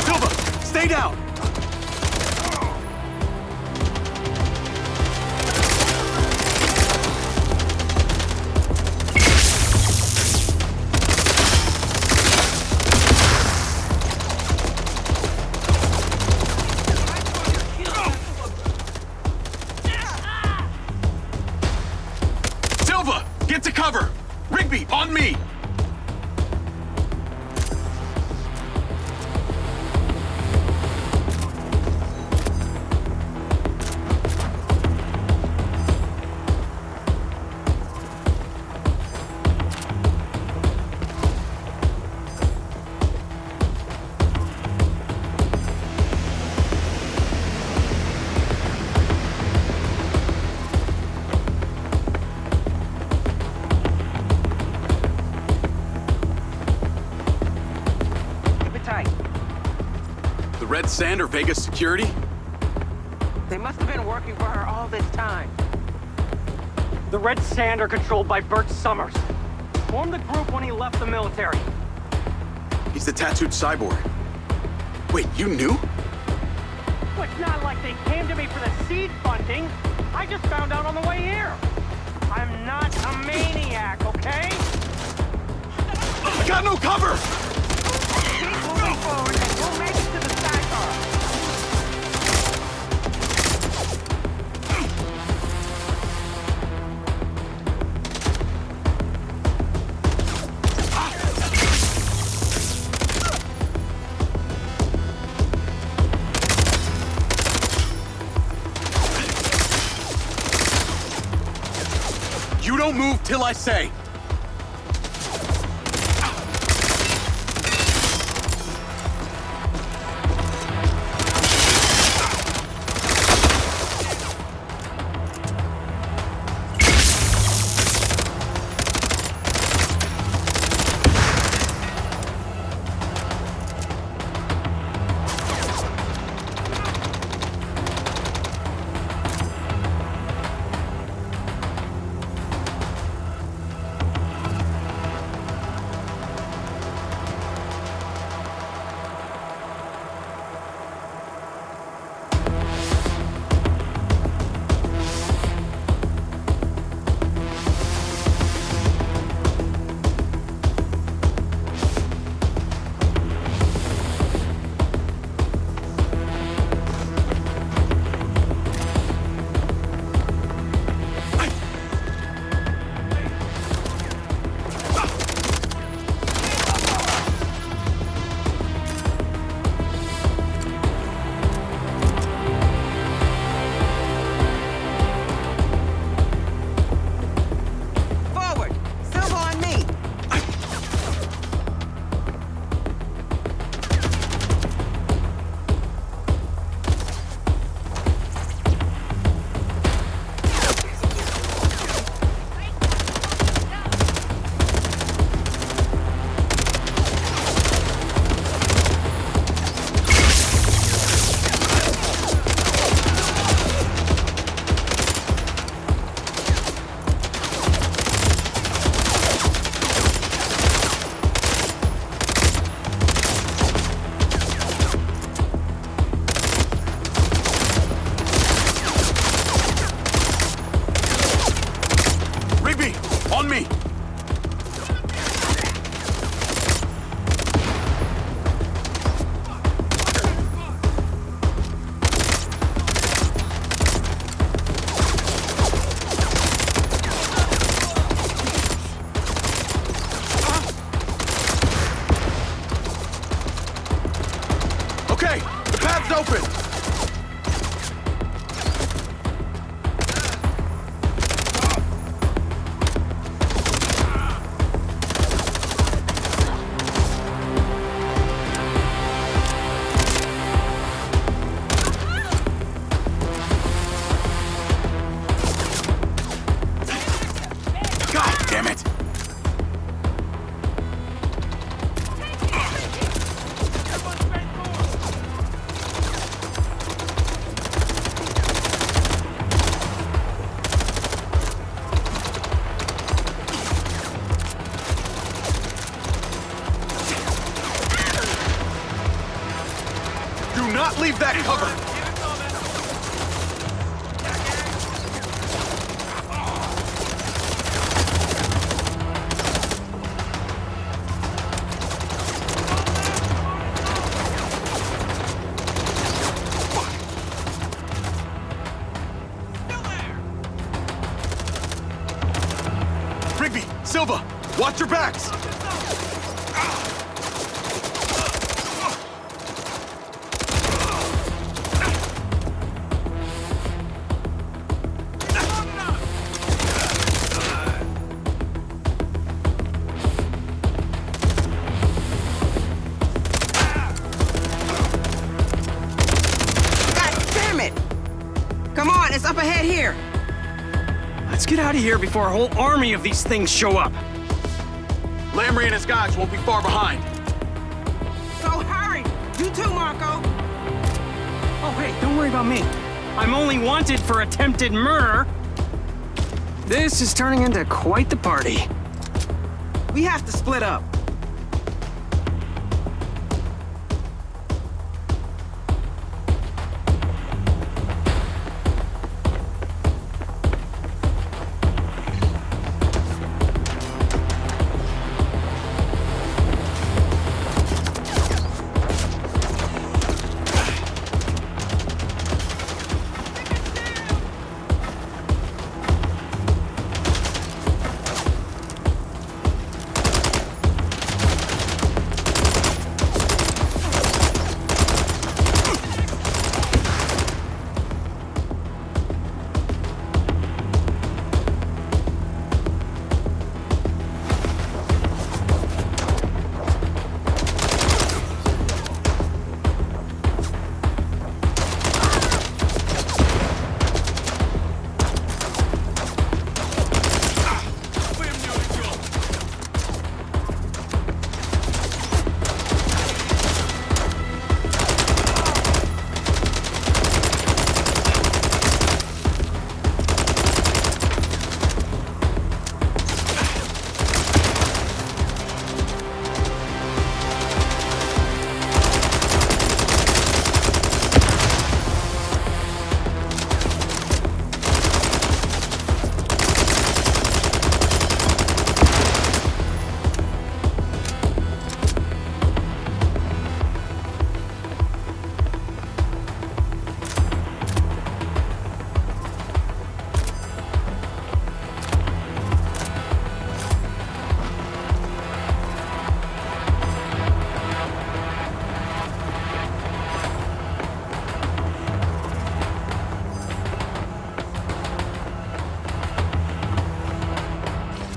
Silva, stay down. Silva, get to cover. Rigby, on me. The Red Sand or Vegas security? They must have been working for her all this time. The Red Sand are controlled by Bert Summers. Formed the group when he left the military. He's the tattooed cyborg. Wait, you knew? Well, it's not like they came to me for the seed funding. I just found out on the way here. I'm not a maniac, okay? I got no cover! Keep moving forward and we'll make it to the sidecar. You don't move till I say. Door's open! God damn it! Do not leave that cover! Rigby, Silva, watch your backs! Come on, it's up ahead here. Let's get out of here before a whole army of these things show up. Lamry and his guys won't be far behind. So hurry. You too, Marco. Oh, hey, don't worry about me. I'm only wanted for attempted murder. This is turning into quite the party. We have to split up.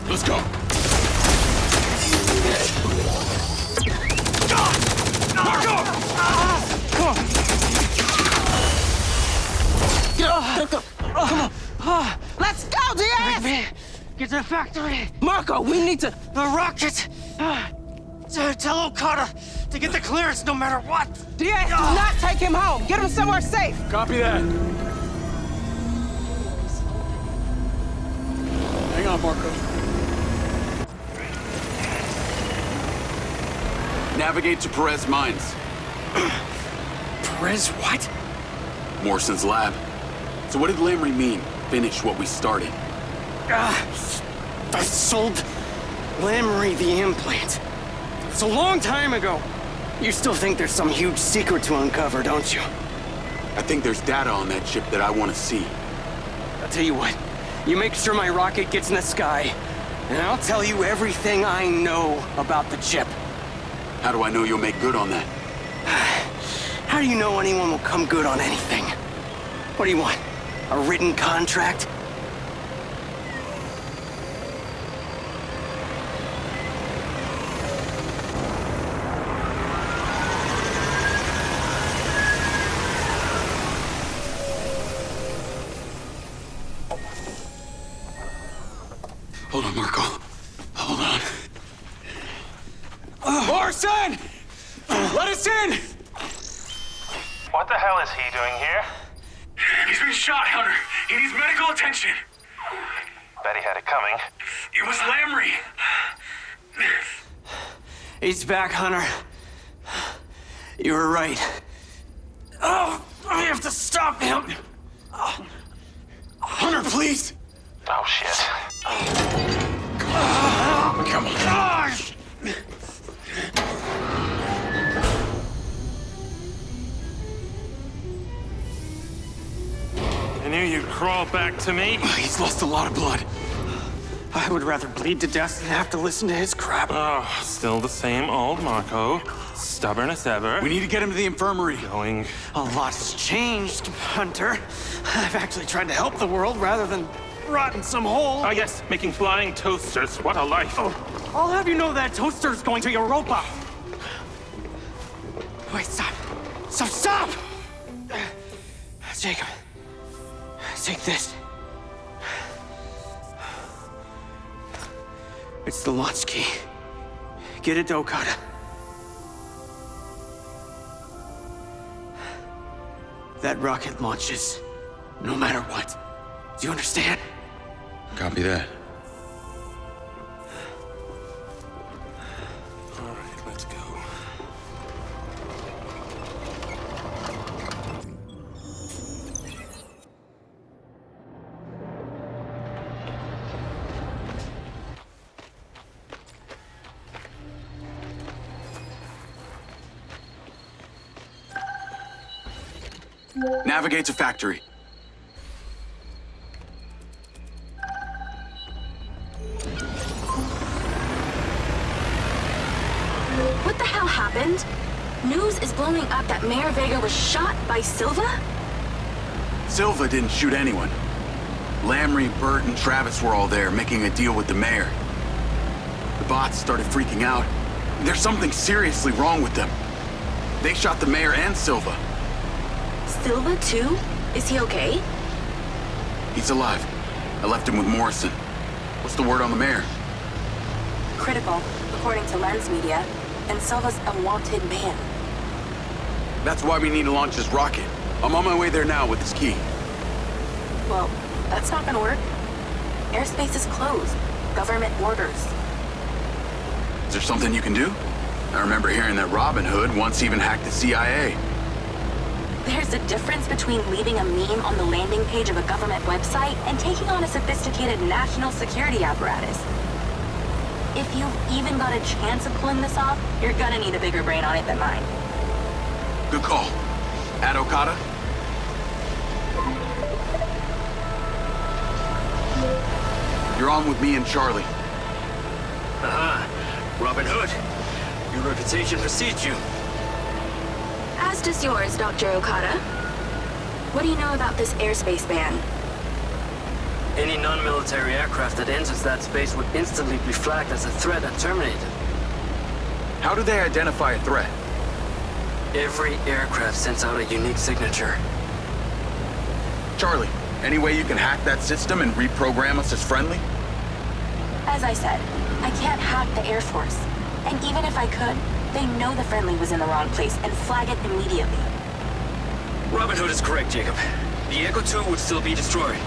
Let's go. Marco! Come on. Get up. Come on. Let's go, Diaz! Get to the factory. Marco, we need to... The rocket. Tell Okada to get the clearance no matter what. Diaz, do not take him home. Get him somewhere safe. Copy that. Hang on, Marco. Navigate to Perez Mines. Perez what? Morrison's lab. So what did Lamry mean? Finish what we started. I sold Lamry the implant. It's a long time ago. You still think there's some huge secret to uncover, don't you? I think there's data on that chip that I want to see. I'll tell you what. You make sure my rocket gets in the sky, and I'll tell you everything I know about the chip. How do I know you'll make good on that? How do you know anyone will come good on anything? What do you want? A written contract? Hold on, Marco. Hold on. Morrison! Let us in! What the hell is he doing here? He's been shot, Hunter. He needs medical attention. Bet he had it coming. It was Lamry. He's back, Hunter. You were right. Oh, I have to stop him. Hunter, please! Oh, shit. Come on. Gosh! I knew you'd crawl back to me. He's lost a lot of blood. I would rather bleed to death than have to listen to his crap. Oh, still the same old Marco. Stubborn as ever. We need to get him to the infirmary. Going. A lot has changed, Hunter. I've actually tried to help the world rather than rot in some hole. Ah, yes, making flying toasters. What a life. Oh, I'll have you know that toaster's going to Europa. Wait, stop. Stop! Jacob, take this. It's the launch key. Get it to Okada. That rocket launches no matter what. Do you understand? Copy that. All right, let's go. Navigate to factory. What the hell happened? News is blowing up that Mayor Vega was shot by Silva? Silva didn't shoot anyone. Lamry, Bert, and Travis were all there, making a deal with the mayor. The bots started freaking out. There's something seriously wrong with them. They shot the mayor and Silva. Silva, too? Is he okay? He's alive. I left him with Morrison. What's the word on the mayor? Critical, according to Lens Media, and Silva's a wanted man. That's why we need to launch this rocket. I'm on my way there now with this key. Well, that's not gonna work. Airspace is closed. Government orders. Is there something you can do? I remember hearing that Robin Hood once even hacked the CIA. There's a difference between leaving a meme on the landing page of a government website and taking on a sophisticated national security apparatus. If you've even got a chance of pulling this off, you're gonna need a bigger brain on it than mine. Good call. At Okada? You're on with me and Charlie. Aha! Robin Hood. Your reputation precedes you. As does yours, Dr. Okada. What do you know about this airspace ban? Any non-military aircraft that enters that space would instantly be flagged as a threat and terminated. How do they identify a threat? Every aircraft sends out a unique signature. Charlie, any way you can hack that system and reprogram us as friendly? As I said, I can't hack the Air Force. And even if I could, they know the friendly was in the wrong place and flag it immediately. Robin Hood is correct, Jacob. The Echo 2 would still be destroyed.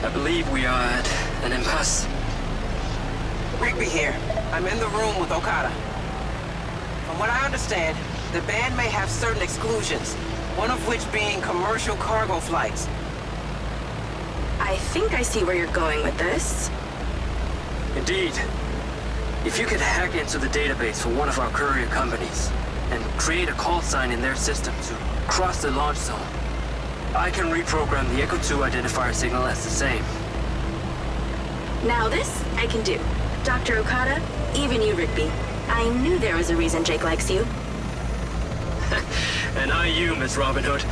I believe we are at an impasse. Rigby here. I'm in the room with Okada. From what I understand, the ban may have certain exclusions, one of which being commercial cargo flights. I think I see where you're going with this. Indeed. If you could hack into the database for one of our courier companies and create a call sign in their system to cross the launch zone, I can reprogram the Echo 2 identifier signal as the same. Now this, I can do. Dr. Okada, even you, Rigby. I knew there was a reason Jake likes you. And I you, Miss Robin Hood.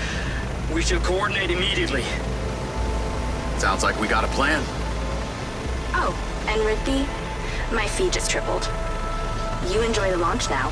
We should coordinate immediately. Sounds like we got a plan. Oh, and Rigby, my fee just tripled. You enjoy the launch now.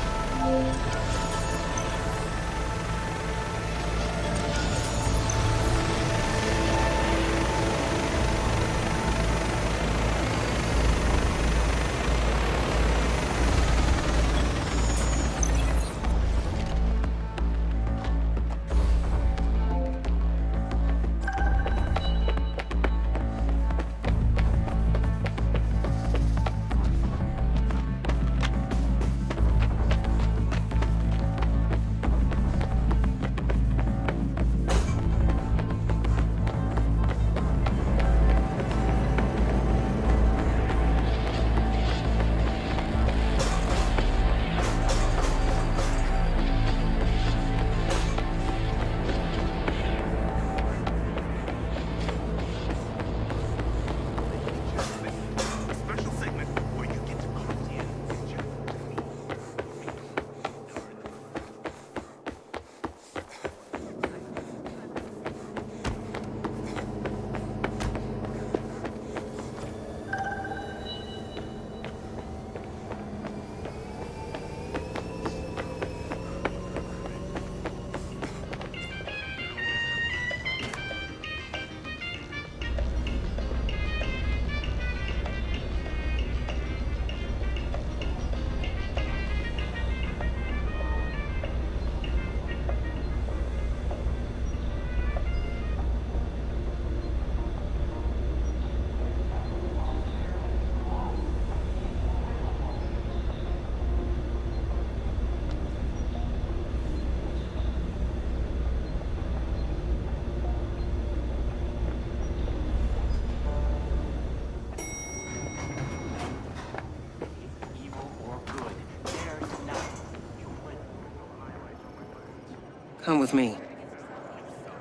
Come with me.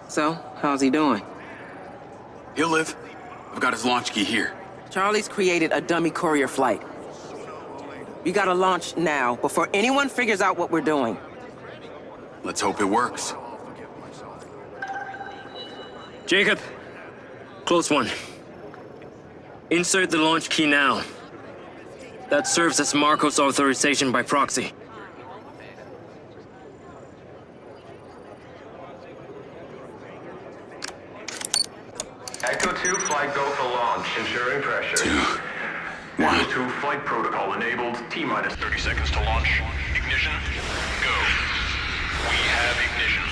So, how's he doing? He'll live. I've got his launch key here. Charlie's created a dummy courier flight. You gotta launch now, before anyone figures out what we're doing. Let's hope it works. Jacob, close one. Insert the launch key now. That serves as Marco's authorization by proxy. Echo 2, flight go for launch, ensuring pressure. 2, 1. Echo 2, flight protocol enabled. T-minus 30 seconds to launch. Ignition, go. We have ignition.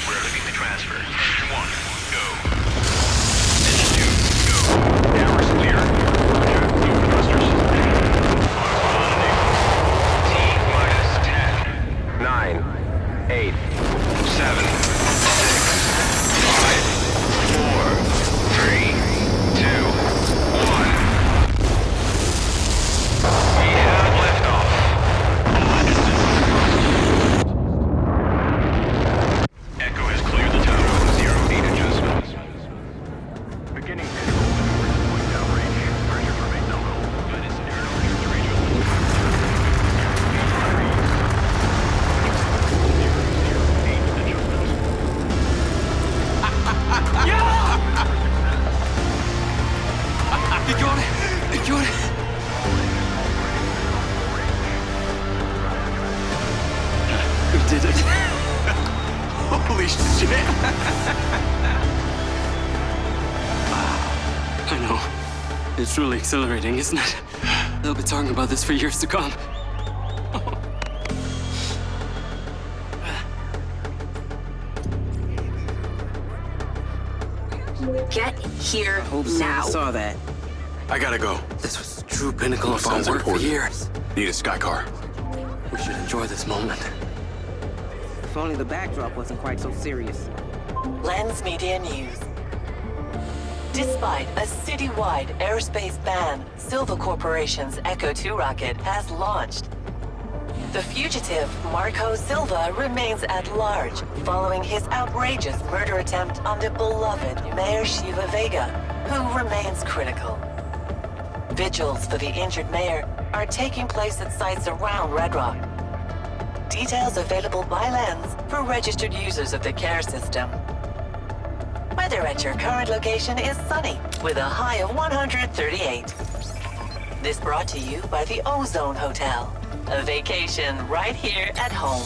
We're leading the transfer. Engine 1, go. Engine 2, go. Cameras clear. Roger, move the thrusters. Autopilot enabled. T-minus 10, 9, 8, 7, 6, 5, 4, 3, 2, 1. We have liftoff. Echo has cleared the tower. 0-8 adjustments. Beginning control maneuvers. Point downrange. Pressure remains nominal. Good as aerodynamics to radio. 0-8 adjustments. You got it! You got it! We did it. Holy shit! I know. It's really exhilarating, isn't it? They'll be talking about this for years to come. Get here Hope now. someone saw that. I gotta go. This was the true pinnacle of our Sounds work for important. years. Need a sky car. We should enjoy this moment. If only the backdrop wasn't quite so serious. Lens Media News. Despite a citywide airspace ban, Silva Corporation's Echo 2 rocket has launched. The fugitive, Marco Silva, remains at large following his outrageous murder attempt on the beloved Mayor Shiva Vega, who remains critical. Vigils for the injured mayor are taking place at sites around Redrock. details available by lens for registered users of the care system. Weather at your current location is sunny, with a high of 138. This brought to you by the Ozone Hotel. A vacation right here at home.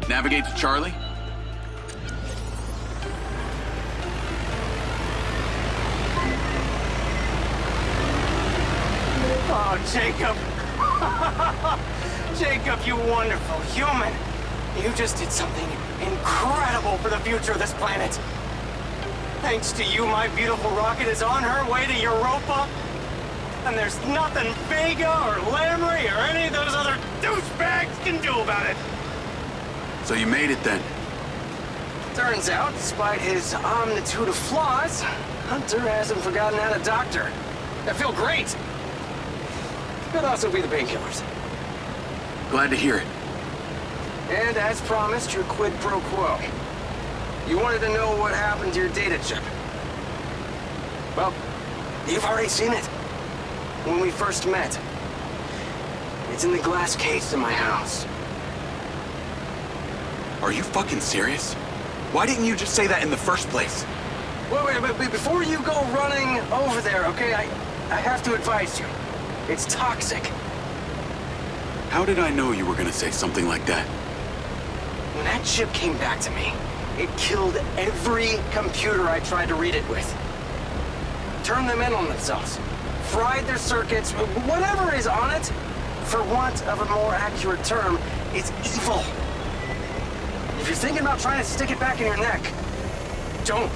Navigate to Charlie? Oh, Jacob. Jacob, you wonderful human. You just did something incredible for the future of this planet. Thanks to you, my beautiful rocket is on her way to Europa. And there's nothing Vega or Lamry or any of those other douchebags can do about it. So you made it then? Turns out, despite his omnitude of flaws, Hunter hasn't forgotten how to doctor. I feel great. Could also be the painkillers. Glad to hear it. And as promised, your quid pro quo. You wanted to know what happened to your data chip. Well, you've already seen it. When we first met. It's in the glass case in my house. Are you fucking serious? Why didn't you just say that in the first place? Wait, before you go running over there, okay, I have to advise you. It's toxic. How did I know you were gonna say something like that? When that chip came back to me, it killed every computer I tried to read it with. Turned them in on themselves. Fried their circuits, whatever is on it, for want of a more accurate term, it's evil. If you're thinking about trying to stick it back in your neck, don't.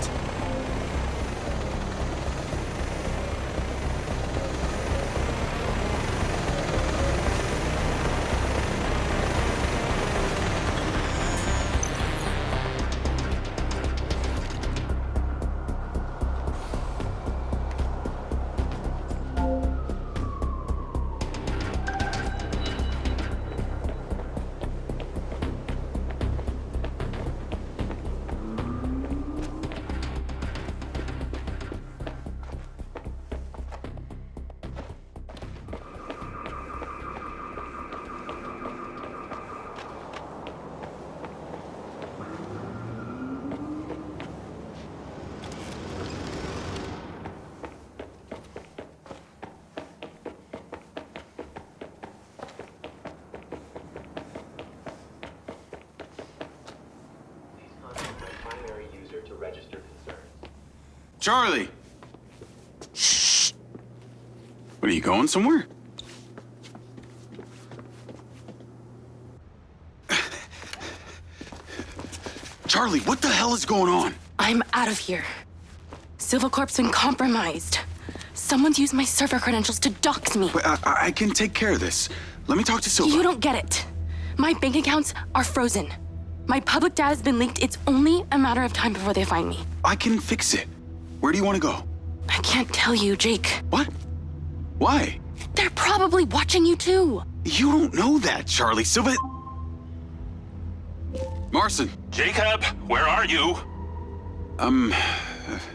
Charlie! Shh! What, are you going somewhere? Charlie, what the hell is going on? I'm out of here. Silva Corp's been compromised. Someone's used my server credentials to dox me. Wait, I can take care of this. Let me talk to Silva. You don't get it. My bank accounts are frozen. My public data has been leaked. It's only a matter of time before they find me. I can fix it. Where do you want to go? I can't tell you, Jake. What? Why? They're probably watching you too. You don't know that, Charlie. Silva... Marson. Jacob, where are you?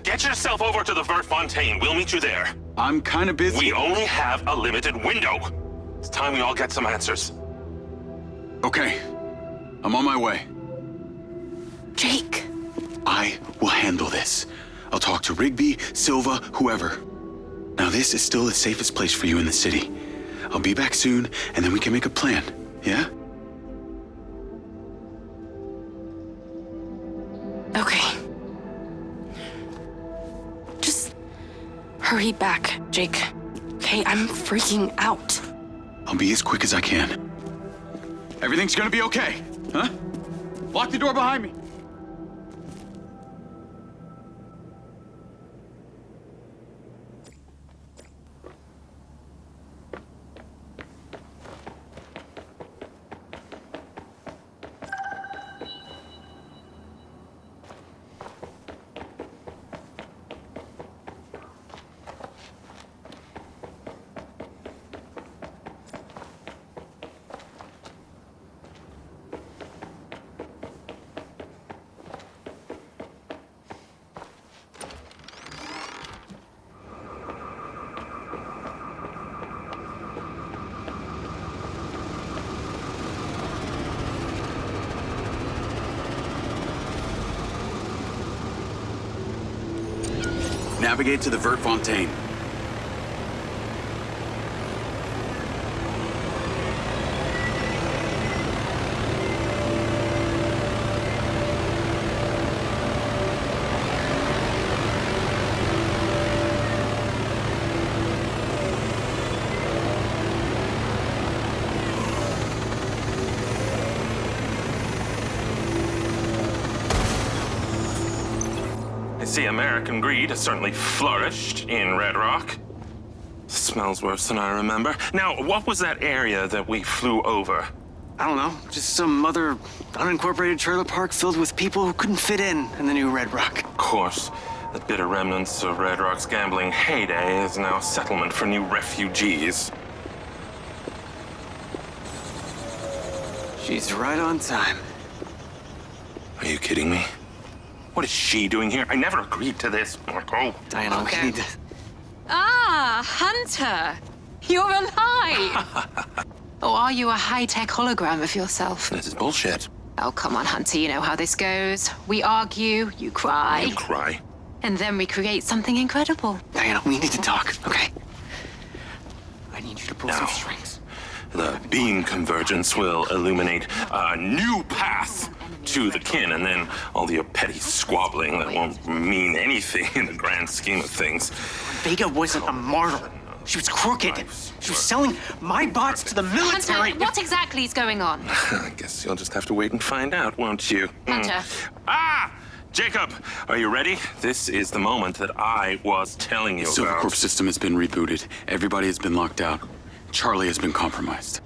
Get yourself over to the Vertfontein. We'll meet you there. I'm kind of busy. We only have a limited window. It's time we all get some answers. Okay. I'm on my way. Jake. I will handle this. I'll talk to Rigby, Silva, whoever. Now this is still the safest place for you in the city. I'll be back soon, and then we can make a plan, yeah? Okay. Just hurry back, Jake. Okay, I'm freaking out. I'll be as quick as I can. Everything's gonna be okay, huh? Lock the door behind me. Navigate to the Vertfontein. See, American greed has certainly flourished in Redrock. Smells worse than I remember. Now, what was that area that we flew over? I don't know, just some other unincorporated trailer park filled with people who couldn't fit in the new Redrock. Of course, the bitter remnants of Redrock's gambling heyday is now a settlement for new refugees. She's right on time. Are you kidding me? What is she doing here? I never agreed to this, Marco. Diana, we need to... Ah, Hunter! You're alive! Or are you a high-tech hologram of yourself? This is bullshit. Oh, come on, Hunter, you know how this goes. We argue, you cry. You cry. And then we create something incredible. Diana, we need to talk, okay? I need you to pull some strings. The beam convergence will illuminate a new path to the kin, and then all the petty squabbling that won't mean anything in the grand scheme of things. Vega wasn't a martyr. She was crooked. She was selling my bots to the military. Hunter, what exactly is going on? I guess you'll just have to wait and find out, won't you? Hunter. Ah! Jacob, are you ready? This is the moment that I was telling you The about. Silvercorp system has been rebooted. Everybody has been locked out. Charlie has been compromised.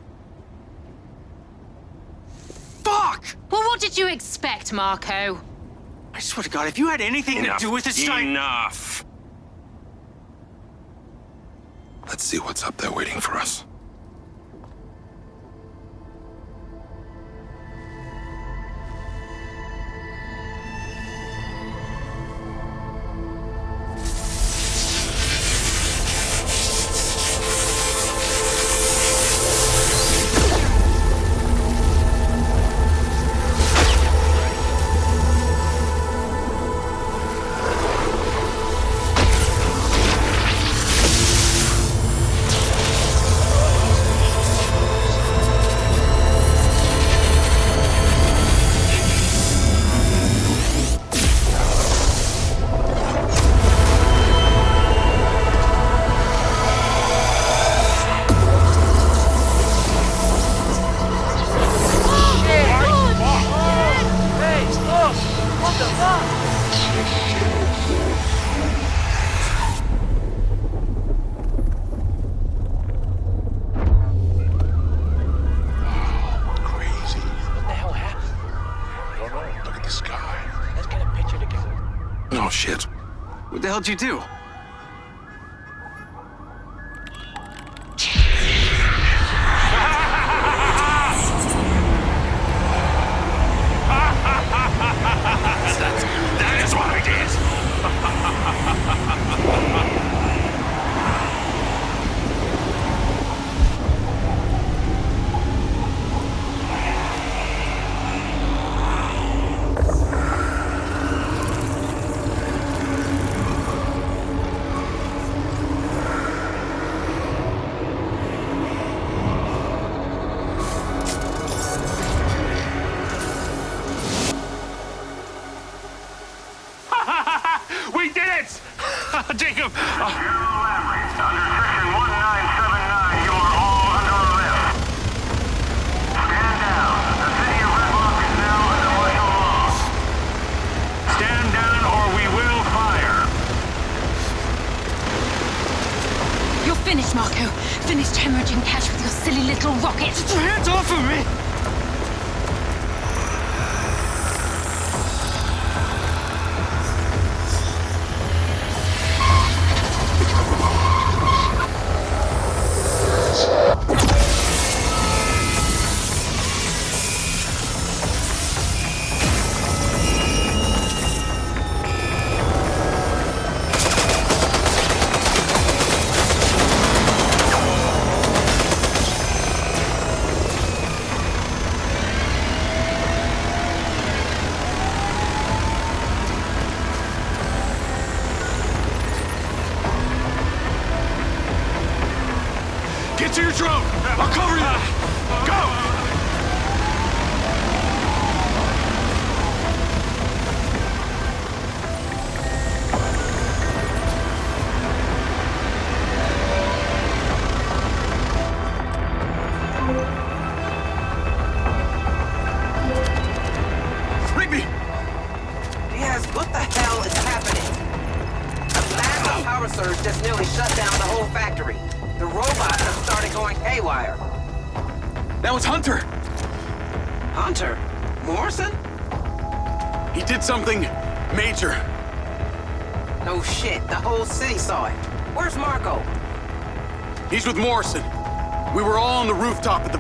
Fuck! Well, what did you expect, Marco? I swear to God, if you had anything to do with this site... Enough! Let's see what's up there waiting for us. What the hell did you do? That is what I did! We did it! Jacob! Under Section 1979, you are all under arrest. Stand down. The city of Redrock is now under martial law. Stand down or we will fire. You're finished, Marco. Finished hemorrhaging cash with your silly little rocket. Get your hands off of me! Get to your drone! I'll cover you! Go! Rigby! Diaz, what the hell is happening? A massive power surge just nearly shut down the whole factory. The robots have started going haywire. That was Hunter! Hunter? Morrison? He did something major. No shit, the whole city saw it. Where's Marco? He's with Morrison. We were all on the rooftop at the